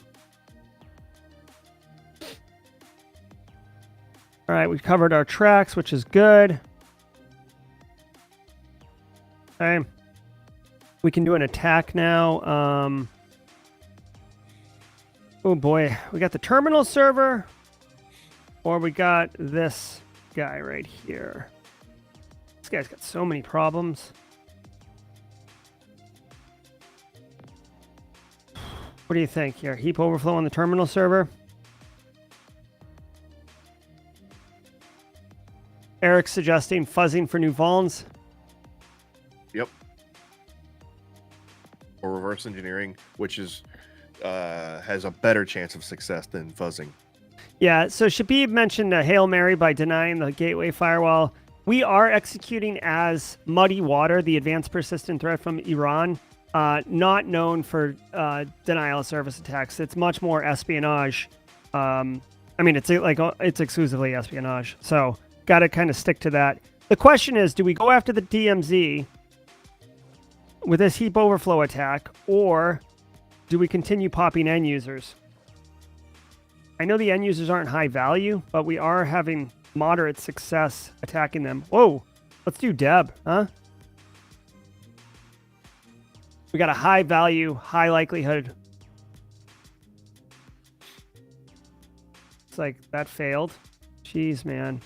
All right, we've covered our tracks, which is good. Okay. We can do an attack now. Oh boy, we got the terminal server, or we got this guy right here. This guy's got so many problems. What do you think here? Heap overflow on the terminal server? Eric's suggesting fuzzing for new vulns. Yep. Or reverse engineering, which is has a better chance of success than fuzzing. Yeah, so Shabib mentioned a Hail Mary by denying the gateway firewall. We are executing as MuddyWater, the advanced persistent threat from Iran, not known for denial of service attacks. It's much more espionage. I mean, it's exclusively espionage. So got to kind of stick to that. The question is, do we go after the DMZ with this heap overflow attack, or do we continue popping end users? I know the end users aren't high value, but we are having moderate success attacking them. Whoa, let's do Deb, huh? We got a high value, high likelihood. It's like that failed. Jeez, man.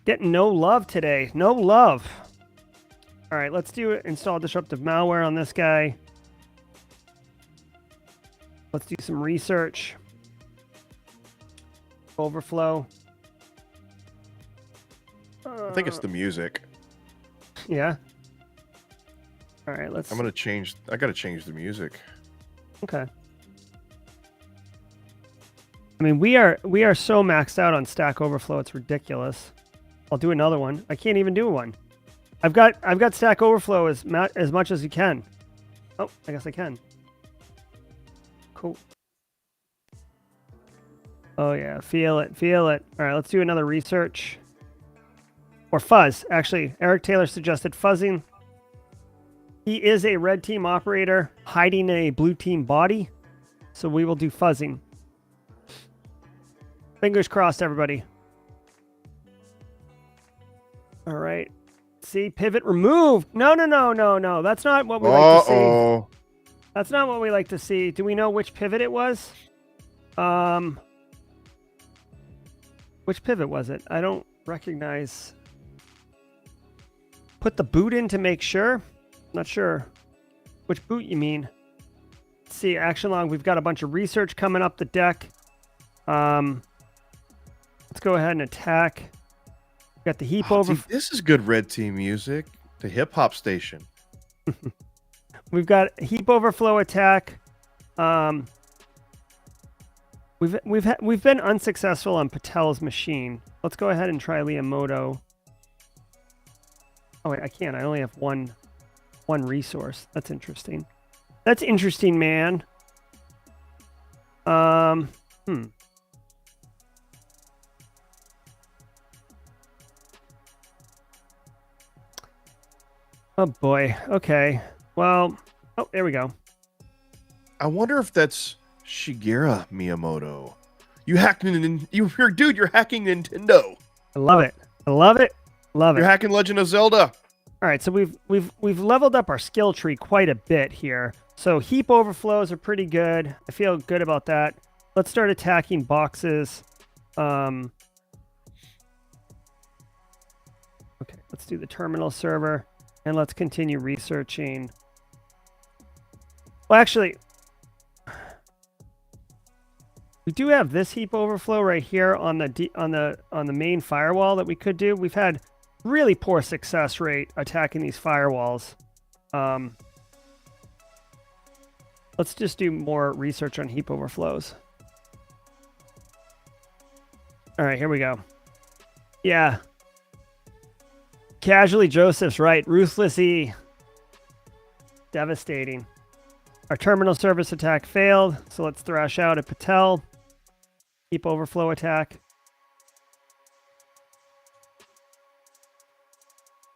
Getting no love today. No love. All right, let's do it. Install disruptive malware on this guy. Let's do some research. Overflow. I think it's the music. Yeah. All right, let's. I gotta change the music. Okay. I mean, we are so maxed out on Stack Overflow, it's ridiculous. I'll do another one. I can't even do one. I've got Stack Overflow as much as you can. Oh, I guess I can. Cool. Oh yeah, feel it, feel it. All right, let's do another research. Or fuzz, actually. Eric Taylor suggested fuzzing. He is a red team operator hiding a blue team body. So we will do fuzzing. Fingers crossed, everybody. All right. See, pivot removed. No. That's not what we like to see. That's not what we like to see. Do we know which pivot it was? Which pivot was it? I don't recognize. Put the boot in to make sure. Not sure which boot you mean. Let's see, action log. We've got a bunch of research coming up the deck. Let's go ahead and attack. Got the heap over. See, this is good red team music. The hip hop station. We've got heap overflow attack. We've been unsuccessful on Patel's machine. Let's go ahead and try Liamoto. Oh wait, I can't. I only have one resource. That's interesting. That's interesting, man. Oh boy. Okay. Well, oh, there we go. I wonder if that's Shigeru Miyamoto. You're hacking Nintendo. I love it. I love it. Love it. You're hacking Legend of Zelda. All right, so we've leveled up our skill tree quite a bit here. So heap overflows are pretty good. I feel good about that. Let's start attacking boxes. Okay, let's do the terminal server, and let's continue researching. Well, actually, we do have this heap overflow right here on the main firewall that we could do. We've had really poor success rate attacking these firewalls. Let's just do more research on heap overflows. All right, here we go. Yeah. Casually Joseph's right. Ruthless E. Devastating. Our terminal service attack failed, so let's thrash out at Patel. Heap overflow attack.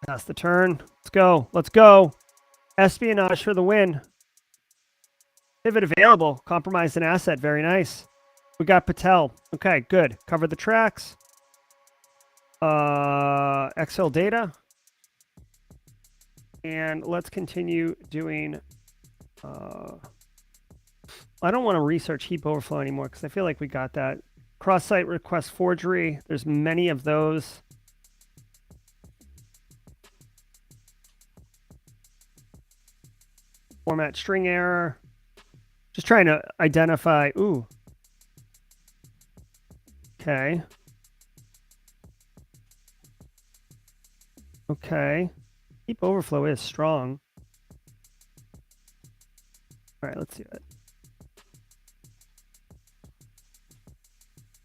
Pass the turn. Let's go. Let's go. Espionage for the win. Pivot available. Compromised an asset. Very nice. We got Patel. Okay, good. Cover the tracks. Excel data. And let's continue doing... I don't want to research heap overflow anymore because I feel like we got that. Cross-site request forgery. There's many of those. Format string error. Just trying to identify. Ooh. Okay. Okay. Heap overflow is strong. All right, let's do it.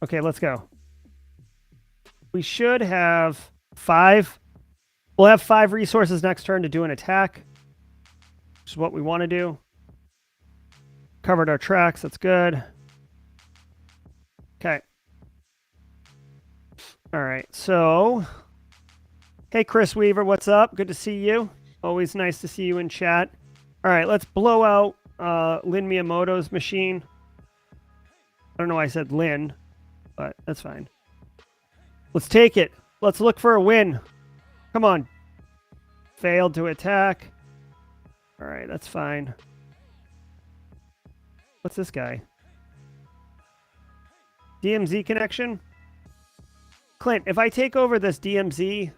Okay, let's go. We should have 5. We'll have 5 resources next turn to do an attack, which is what we want to do. Covered our tracks. That's good. Okay. All right. So, hey, Chris Weaver, what's up? Good to see you. Always nice to see you in chat. All right, let's blow out Lin Miyamoto's machine. I don't know why I said Lin, but that's fine. Let's take it. Let's look for a win. Come on. Failed to attack. All right, that's fine. What's this guy? DMZ connection? Clint, if I take over this DMZ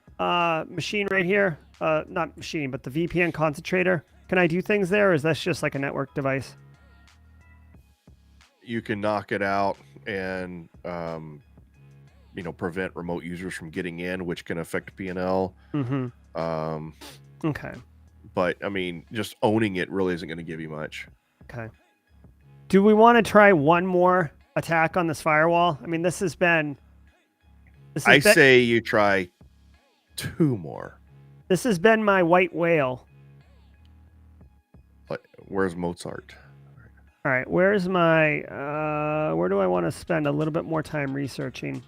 machine right here, not machine, but the VPN concentrator, can I do things there, or is that just like a network device? You can knock it out and prevent remote users from getting in, which can affect P&L. Okay. But I mean, just owning it really isn't going to give you much. Okay. Do we want to try one more attack on this firewall? I mean, this has been... I say you try 2 more. This has been my white whale. Where's Mozart? All right, where's my... where do I want to spend a little bit more time researching?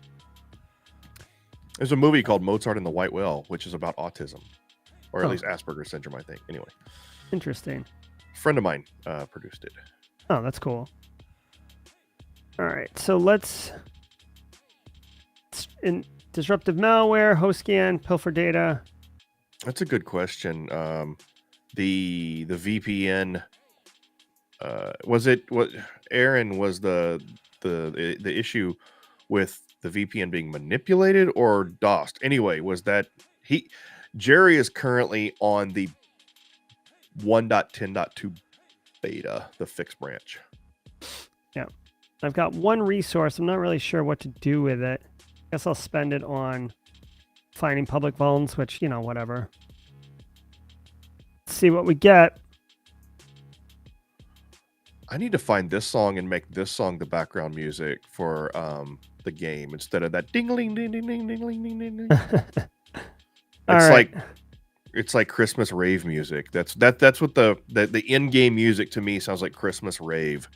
There's a movie called Mozart and the White Whale, which is about autism. Or at least Asperger's syndrome, I think. Anyway. Interesting. A friend of mine produced it. Oh, that's cool. All right, so let's... In disruptive malware, host scan, pilfer data. That's a good question. The VPN... was it what Aaron was the issue with the VPN being manipulated or DOSed? Anyway, was that Jerry is currently on the 1.10.2 beta, the fixed branch. Yeah. I've got one resource. I'm not really sure what to do with it. Guess I'll spend it on finding public vulns, which, you know, whatever. Let's see what we get. I need to find this song and make this song the background music for the game instead of that ding-a-ling, ding-ding-ding, ding-a-ling, ding-ding-ding. It's like Christmas rave music. That's what the in-game music to me sounds like. Christmas rave.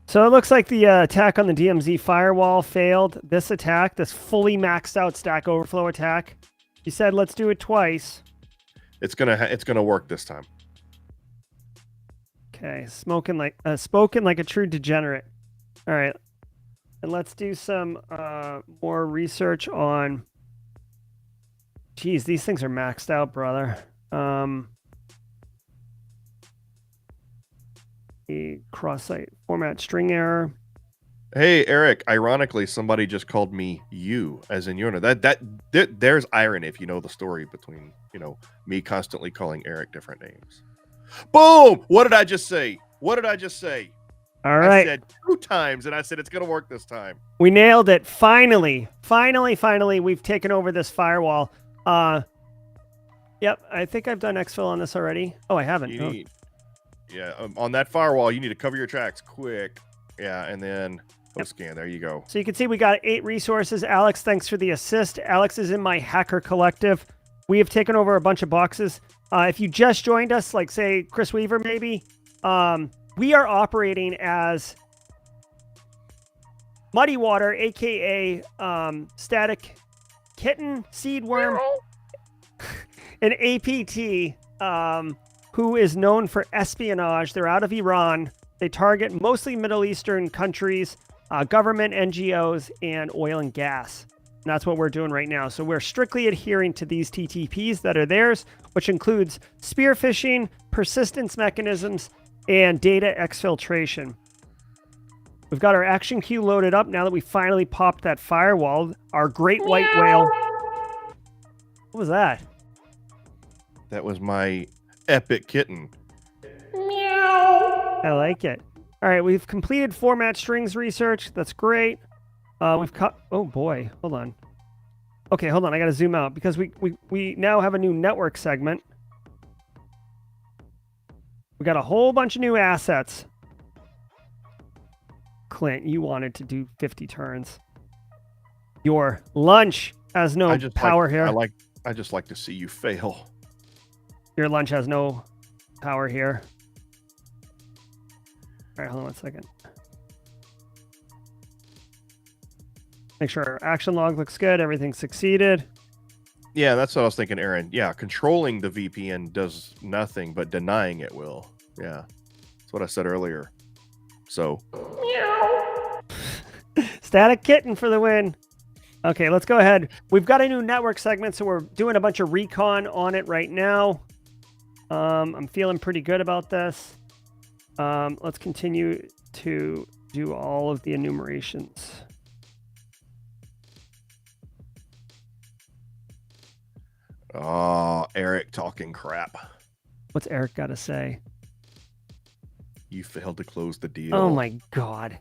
So it looks like the attack on the DMZ firewall failed. This attack, this fully maxed out Stack Overflow attack, you said let's do it twice. It's gonna work this time. Okay, spoken like a true degenerate. All right, and let's do some more research on. Geez, these things are maxed out, brother. A cross-site format string error. Hey, Eric, ironically, somebody just called me you, as in Yona. There's irony if you know the story between, you know, me constantly calling Eric different names. Boom! What did I just say? What did I just say? All right. I said 2 times, and I said it's going to work this time. We nailed it. Finally, we've taken over this firewall. Yep, I think I've done exfil on this already. Oh, I haven't. Yeah, on that firewall, you need to cover your tracks quick. Yeah, and then scan. There you go. So you can see we got 8 resources. Alex, thanks for the assist. Alex is in my hacker collective. We have taken over a bunch of boxes. If you just joined us, like say Chris Weaver maybe, we are operating as MuddyWater, aka Static Kitten, Seedworm, an APT, who is known for espionage. They're out of Iran. They target mostly Middle Eastern countries, government, NGOs, and oil and gas. And that's what we're doing right now. So we're strictly adhering to these TTPs that are theirs, which includes spear phishing, persistence mechanisms, and data exfiltration. We've got our action queue loaded up now that we finally popped that firewall. Our great white whale. What was that? That was my epic kitten. I like it. All right, we've completed format strings research. That's great. We've cut. Oh boy, hold on. Okay, hold on. I got to zoom out because we now have a new network segment. We got a whole bunch of new assets. Clint, you wanted to do 50 turns. Your lunch has no power here. I just like to see you fail. Your lunch has no power here. All right, hold on 1 second. Make sure our action log looks good. Everything succeeded. Yeah, that's what I was thinking, Aaron. Yeah, controlling the VPN does nothing, but denying it will. Yeah, that's what I said earlier. So. Static Kitten for the win. Okay, let's go ahead. We've got a new network segment, so we're doing a bunch of recon on it right now. I'm feeling pretty good about this. Let's continue to do all of the enumerations. Oh, Eric talking crap. What's Eric got to say? You failed to close the deal. Oh my God.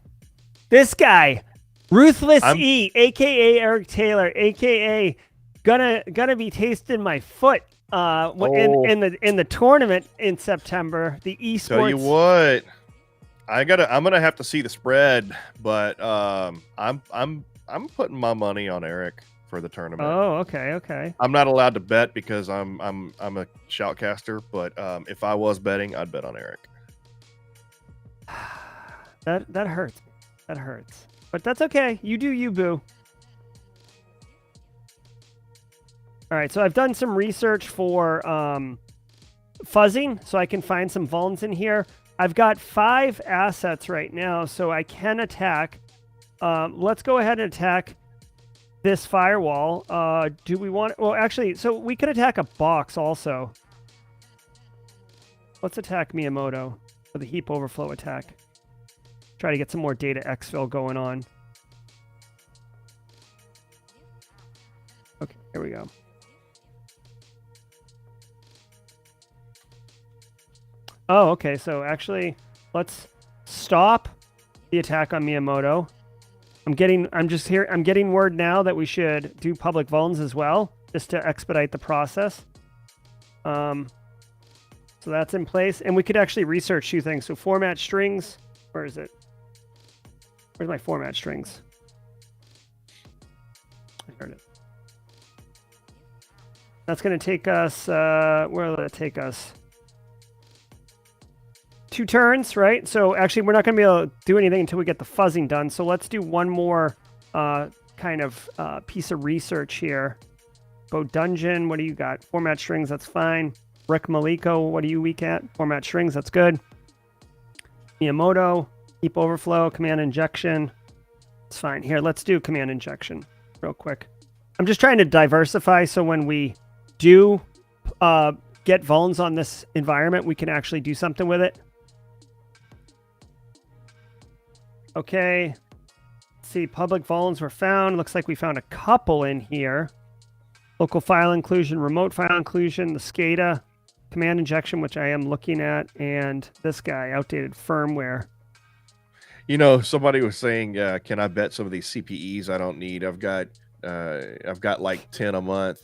This guy, Ruthless E, aka Eric Taylor, aka gonna be tasting my foot in the tournament in September. The esports. Tell you what, I'm gonna have to see the spread, but I'm putting my money on Eric for the tournament. Oh, okay. I'm not allowed to bet because I'm a shoutcaster, but if I was betting, I'd bet on Eric. That hurts. That hurts. But that's okay. You do you, boo. All right, so I've done some research for fuzzing, so I can find some vulns in here. I've got 5 assets right now, so I can attack. Let's go ahead and attack this firewall. Do we want... Well, actually, so we could attack a box also. Let's attack Miyamoto for the heap overflow attack. Try to get some more data exfil going on. Okay, here we go. Oh, okay. So actually, let's stop the attack on Miyamoto. I'm getting word now that we should do public vulns as well, just to expedite the process. So that's in place, and we could actually research two things. So format strings, where is it? Where's my format strings? I heard it. That's going to take us, where will it take us? 2 turns, right? So actually, we're not going to be able to do anything until we get the fuzzing done. So let's do one more kind of piece of research here. Bodungen, what do you got? Format strings, that's fine. Rick Maliko, what are you weak at? Format strings, that's good. Miyamoto, heap overflow, command injection. It's fine. Here, let's do command injection real quick. I'm just trying to diversify so when we do get vulns on this environment, we can actually do something with it. Okay. Let's see, public vulns were found. Looks like we found a couple in here. Local file inclusion, remote file inclusion, the SCADA, command injection, which I am looking at, and this guy, outdated firmware. You know, somebody was saying, can I bet some of these CPEs I don't need? I've got like 10 a month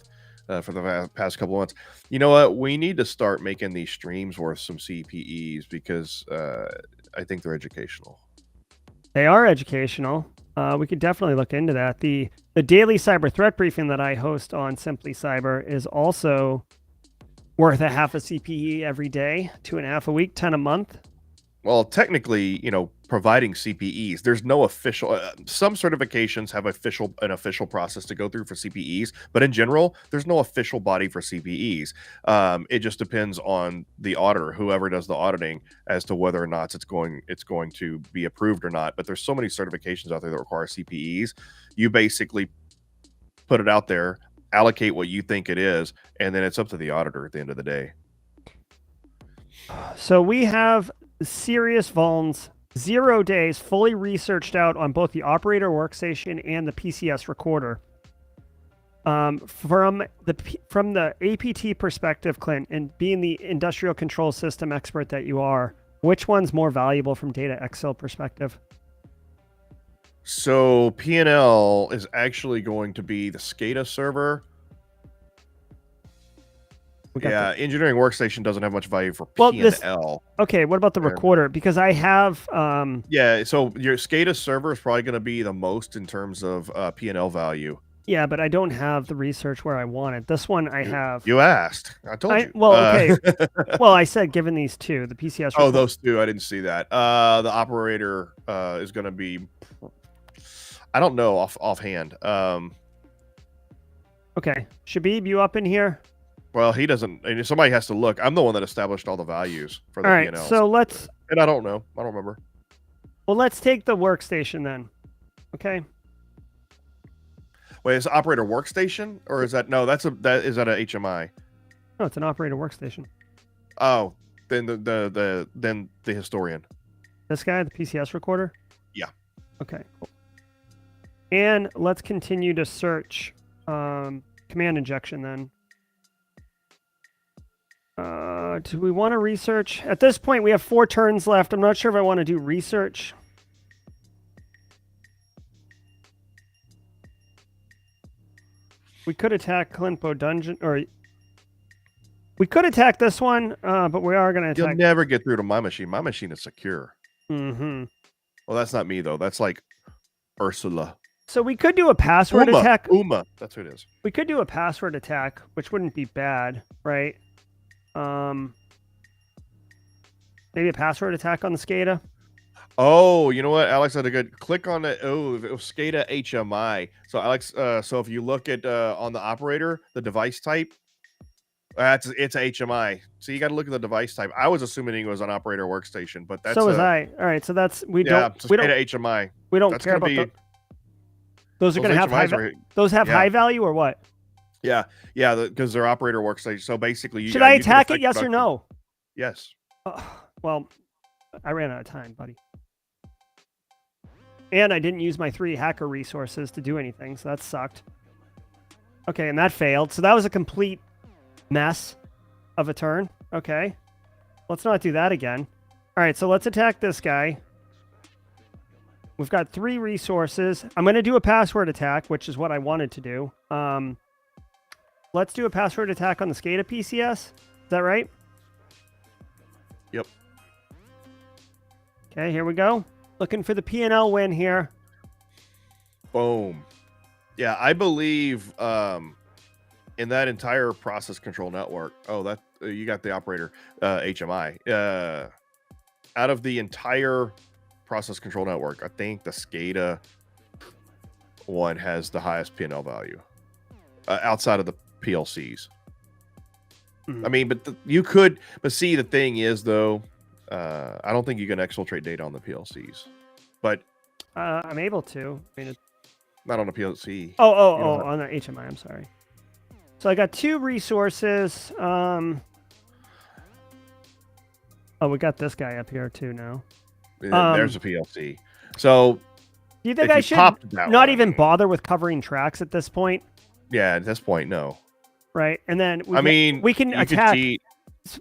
for the past couple of months. You know what? We need to start making these streams worth some CPEs because I think they're educational. They are educational. We could definitely look into that. The daily cyber threat briefing that I host on Simply Cyber is also worth a half a CPE every day, 2.5 a week, 10 a month. Well, technically, you know, providing CPEs, there's no official. Some certifications have an official process to go through for CPEs, but in general, there's no official body for CPEs. It just depends on the auditor, whoever does the auditing, as to whether or not it's going to be approved or not. But there's so many certifications out there that require CPEs. You basically put it out there, allocate what you think it is, and then it's up to the auditor at the end of the day. So we have serious vulns, 0 days, fully researched out on both the operator workstation and the PCS recorder. From the APT perspective, Clint, and being the industrial control system expert that you are, which one's more valuable from data Excel perspective? So P&L is actually going to be the SCADA server. Yeah, engineering workstation doesn't have much value for P&L. Okay, what about the recorder? Because I have... Yeah, so your SCADA server is probably going to be the most in terms of P&L value. Yeah, but I don't have the research where I want it. This one I have... You asked. I told you. Well, okay. Well, I said given these two, the PCS... Oh, those two. I didn't see that. The operator is going to be... I don't know offhand. Okay. Shabib, you up in here? Well, he doesn't. Somebody has to look. I'm the one that established all the values for the P&L. So let's... And I don't know. I don't remember. Well, let's take the workstation then. Okay. Wait, is it operator workstation or is that... No, is that a HMI? No, it's an operator workstation. Oh, then the historian. This guy, the PCS recorder? Yeah. Okay, cool. And let's continue to search command injection then. Do we want to research? At this point, we have 4 turns left. I'm not sure if I want to do research. We could attack Clint Bodungen, or we could attack this one, but we are going to attack... You'll never get through to my machine. My machine is secure. Mm-hmm. Well, that's not me, though. That's like Ursula. So we could do a password attack. Uma, that's who it is. We could do a password attack, which wouldn't be bad, right? Maybe a password attack on the SCADA. Oh, you know what? Alex had a good click on it. Oh, it was SCADA HMI. So Alex, so if you look at on the operator, the device type, it's a HMI. So you got to look at the device type. I was assuming it was an operator workstation, but that's so was I. All right, so that's SCADA HMI. We don't care about those are going to have high value or what? Yeah, because they're operator workstation. So basically, should I attack it? Yes or no? Yes. Well, I ran out of time, buddy. And I didn't use my 3 hacker resources to do anything, so that sucked. Okay, and that failed. So that was a complete mess of a turn. Okay. Let's not do that again. All right, so let's attack this guy. We've got 3 resources. I'm going to do a password attack, which is what I wanted to do. Let's do a password attack on the SCADA PCS. Is that right? Yep. Okay, here we go. Looking for the P&L win here. Boom. Yeah, I believe in that entire process control network. Oh, that you got the operator HMI. Out of the entire process control network, I think the SCADA one has the highest P&L value outside of the PLCs. I mean, but you could. But see, the thing is, though, I don't think you can exfiltrate data on the PLCs. But I'm able to. I mean, not on a PLC. Oh, on the HMI. I'm sorry. So I got 2 resources. Oh, we got this guy up here too now. There's a PLC. So do you think I should not even bother with covering tracks at this point? Yeah, at this point, no. Right, and then we can attack.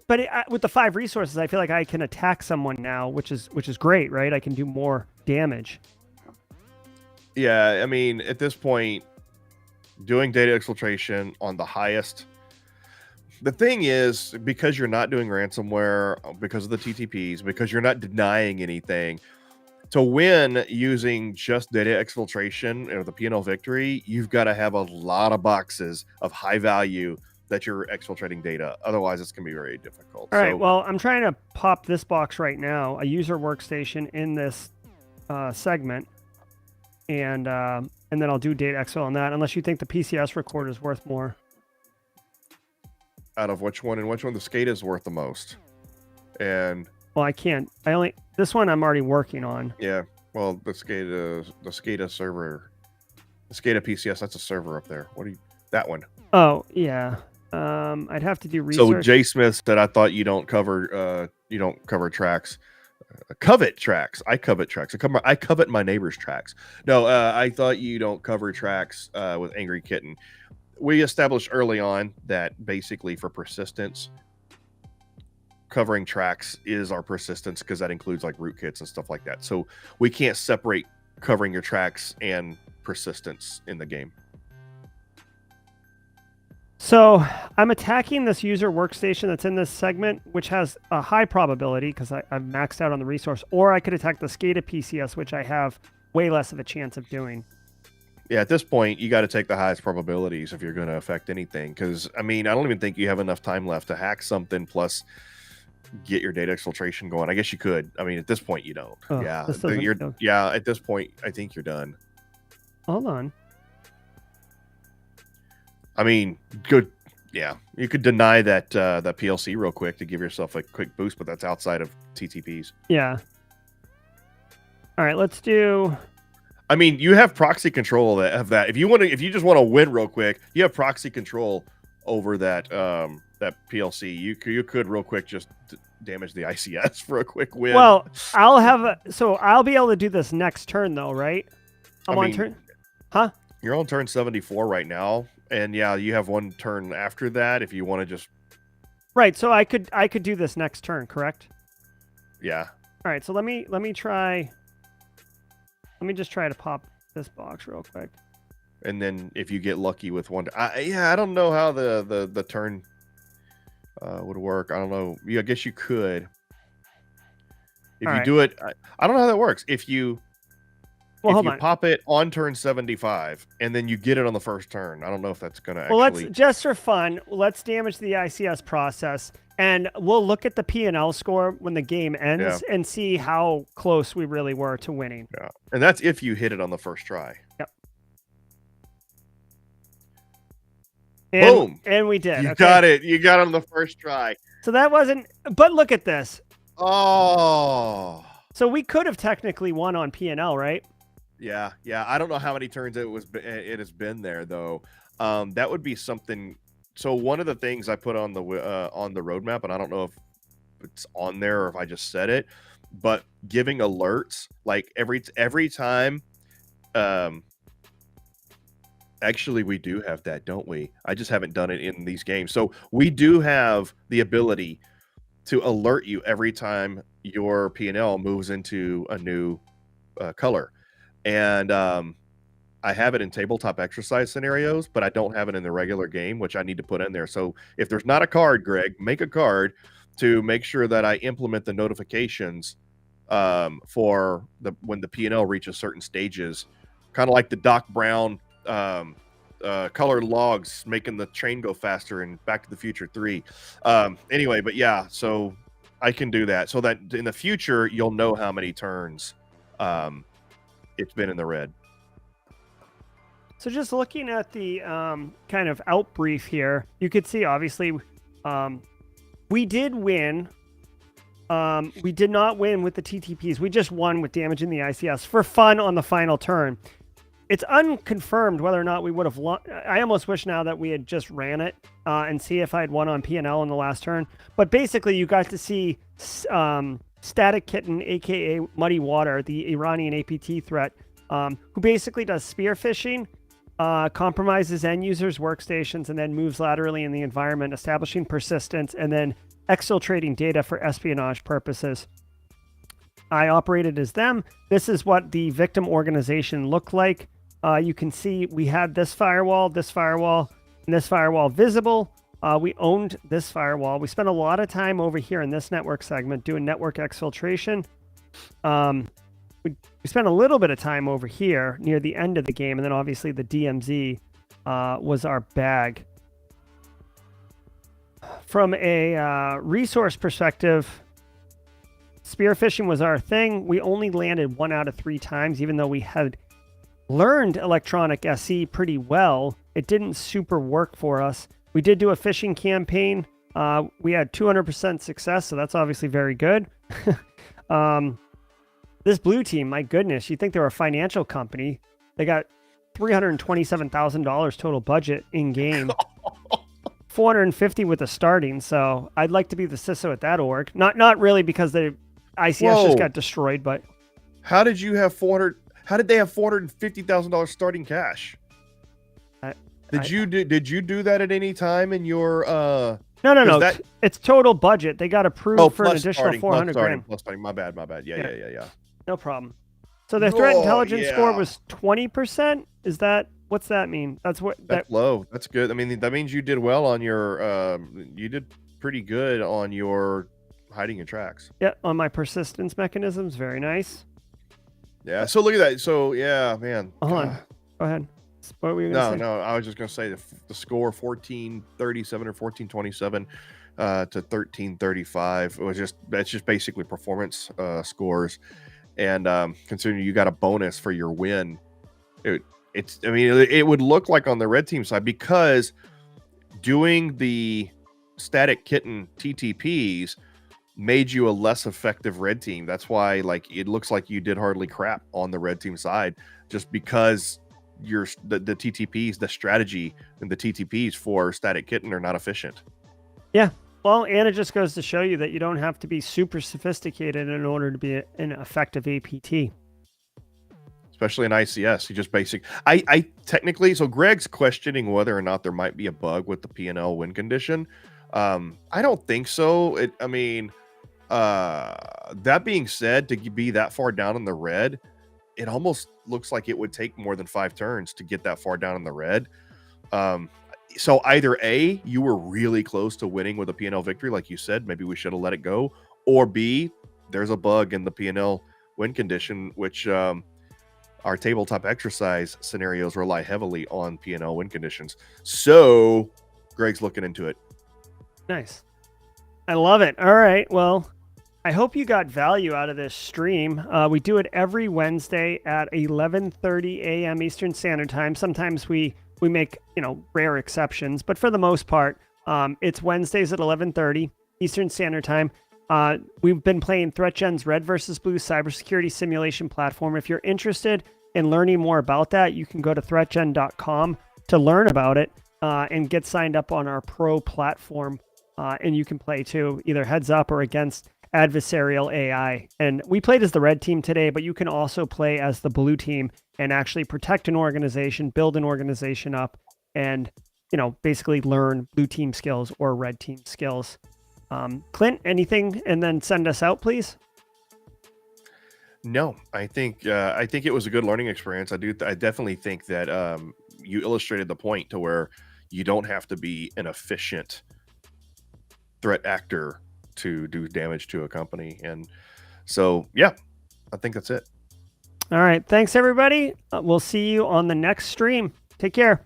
But with the 5 resources, I feel like I can attack someone now, which is great, right? I can do more damage. Yeah, I mean, at this point, doing data exfiltration on the highest. The thing is, because you're not doing ransomware, because of the TTPs, because you're not denying anything, to win using just data exfiltration or the P&L victory, you've got to have a lot of boxes of high value that you're exfiltrating data. Otherwise, it's going to be very difficult. All right, well, I'm trying to pop this box right now, a user workstation in this segment, and then I'll do data exfil on that, unless you think the PCS record is worth more. Out of which one, and which one the SCADA is worth the most? And well, I can't. This one I'm already working on. Yeah, well, the SCADA server, the SCADA PCS, that's a server up there. What do you? That one. Oh yeah. I'd have to do research. So Jay Smith said, "I thought you don't cover tracks, covet tracks. I covet tracks. I covet my neighbor's tracks. No, I thought you don't cover tracks with Angry Kitten. We established early on that basically for persistence, covering tracks is our persistence because that includes like rootkits and stuff like that. So we can't separate covering your tracks and persistence in the game." So I'm attacking this user workstation that's in this segment, which has a high probability because I've maxed out on the resource, or I could attack the SCADA PCS, which I have way less of a chance of doing. Yeah, at this point, you got to take the highest probabilities if you're going to affect anything. Because, I mean, I don't even think you have enough time left to hack something plus get your data exfiltration going. I guess you could. I mean, at this point, you don't. Oh, yeah, at this point, I think you're done. Hold on. I mean, good. Yeah, you could deny that that PLC real quick to give yourself a quick boost, but that's outside of TTPs. Yeah. All right, let's do. I mean, you have proxy control of that. If you just want to win real quick, you have proxy control over that that PLC. You could real quick just damage the ICS for a quick win. Well, I'll be able to do this next turn though, right? I'm on turn. Huh? You're on turn 74 right now. And yeah, you have one turn after that if you want to just. Right, so I could do this next turn, correct? Yeah. All right, so let me try. Let me just try to pop this box real quick. And then if you get lucky with one, I don't know how the turn would work. I don't know. I guess you could. If you do it, I don't know how that works. If you. Well, if you pop it on turn 75 and then you get it on the first turn, I don't know if that's going to Let's just for fun, let's damage the ICS process and we'll look at the P&L score when the game ends and see how close we really were to winning. Yeah. And that's if you hit it on the first try. Yep. Boom. And we did. You got it. You got it on the first try. So that wasn't, but look at this. Oh. So we could have technically won on P&L, right? Yeah, I don't know how many turns it has been there though. That would be something. So one of the things I put on the roadmap, and I don't know if it's on there or if I just said it, but giving alerts like every time Actually, we do have that, don't we? I just haven't done it in these games. So we do have the ability to alert you every time your P&L moves into a new color. And I have it in tabletop exercise scenarios, but I don't have it in the regular game, which I need to put in there. So if there's not a card, Greg, make a card to make sure that I implement the notifications for when the P&L reaches certain stages, kind of like the Doc Brown colored logs making the train go faster in Back to the Future 3. Anyway, but yeah, so I can do that so that in the future you'll know how many turns it's been in the red. So just looking at the kind of out brief here, you could see obviously we did win. We did not win with the TTPs. We just won with damaging the ICS for fun on the final turn. It's unconfirmed whether or not we would have won. I almost wish now that we had just ran it and see if I had won on P&L in the last turn. But basically, you got to see Static Kitten, aka MuddyWater, the Iranian APT threat, who basically does spear phishing, compromises end users' workstations, and then moves laterally in the environment, establishing persistence, and then exfiltrating data for espionage purposes. I operated as them. This is what the victim organization looked like. You can see we had this firewall, and this firewall visible. We owned this firewall. We spent a lot of time over here in this network segment doing network exfiltration. We spent a little bit of time over here near the end of the game, and then obviously the DMZ was our bag. From a resource perspective, spear phishing was our thing. We only landed 1 out of 3 times, even though we had learned electronic SE pretty well. It didn't super work for us. We did do a phishing campaign. We had 200% success, so that's obviously very good. This blue team, my goodness, you'd think they were a financial company. They got $327,000 total budget in game. 450 with the starting, so I'd like to be the CISO at that org. Not really because the ICS just got destroyed, but how did you have 400? How did they have $450,000 starting cash? Did you do that at any time in your No. It's total budget. They got approved for an additional 400 grand. Plus starting. My bad. Yeah. No problem. So their threat intelligence score was 20%. Is that, what's that mean? That's low. That's good. I mean, that means you did well on your you did pretty good on your hiding your tracks. Yeah, on my persistence mechanisms. Very nice. Yeah. So look at that. So yeah, man. Hold on. Go ahead. What were you gonna say? No. I was just gonna say the score 1437 or 1427 to 1335. That's just basically performance scores, and considering you got a bonus for your win, it would look like on the red team side, because doing the Static Kitten TTPs made you a less effective red team. That's why it looks like you did hardly crap on the red team side, just because the TTPs, the strategy and the TTPs for Static Kitten are not efficient. Yeah. Well, and it just goes to show you that you don't have to be super sophisticated in order to be an effective APT. Especially in ICS, you just I technically, so Greg's questioning whether or not there might be a bug with the P&L win condition. I don't think so. That being said, to be that far down in the red, it almost looks like it would take more than 5 turns to get that far down in the red. So either A, you were really close to winning with a P&L victory, like you said, maybe we should have let it go, or B, there's a bug in the P&L win condition, which our tabletop exercise scenarios rely heavily on P&L win conditions. So Greg's looking into it. Nice. I love it. All right. Well, I hope you got value out of this stream. We do it every Wednesday at 11:30 a.m. Eastern Standard Time. Sometimes we make, rare exceptions, but for the most part, it's Wednesdays at 11:30 Eastern Standard Time. We've been playing ThreatGEN's Red versus Blue cybersecurity simulation platform. If you're interested in learning more about that, you can go to ThreatGEN.com to learn about it and get signed up on our pro platform. And you can play too, either heads up or against adversarial AI. And we played as the red team today, but you can also play as the blue team and actually protect an organization, build an organization up, and basically learn blue team skills or red team skills. Clint, anything, and then send us out, please. No, I think it was a good learning experience. I definitely think that you illustrated the point to where you don't have to be an efficient threat actor to do damage to a company. And so, yeah, I think that's it. All right. Thanks, everybody. We'll see you on the next stream. Take care.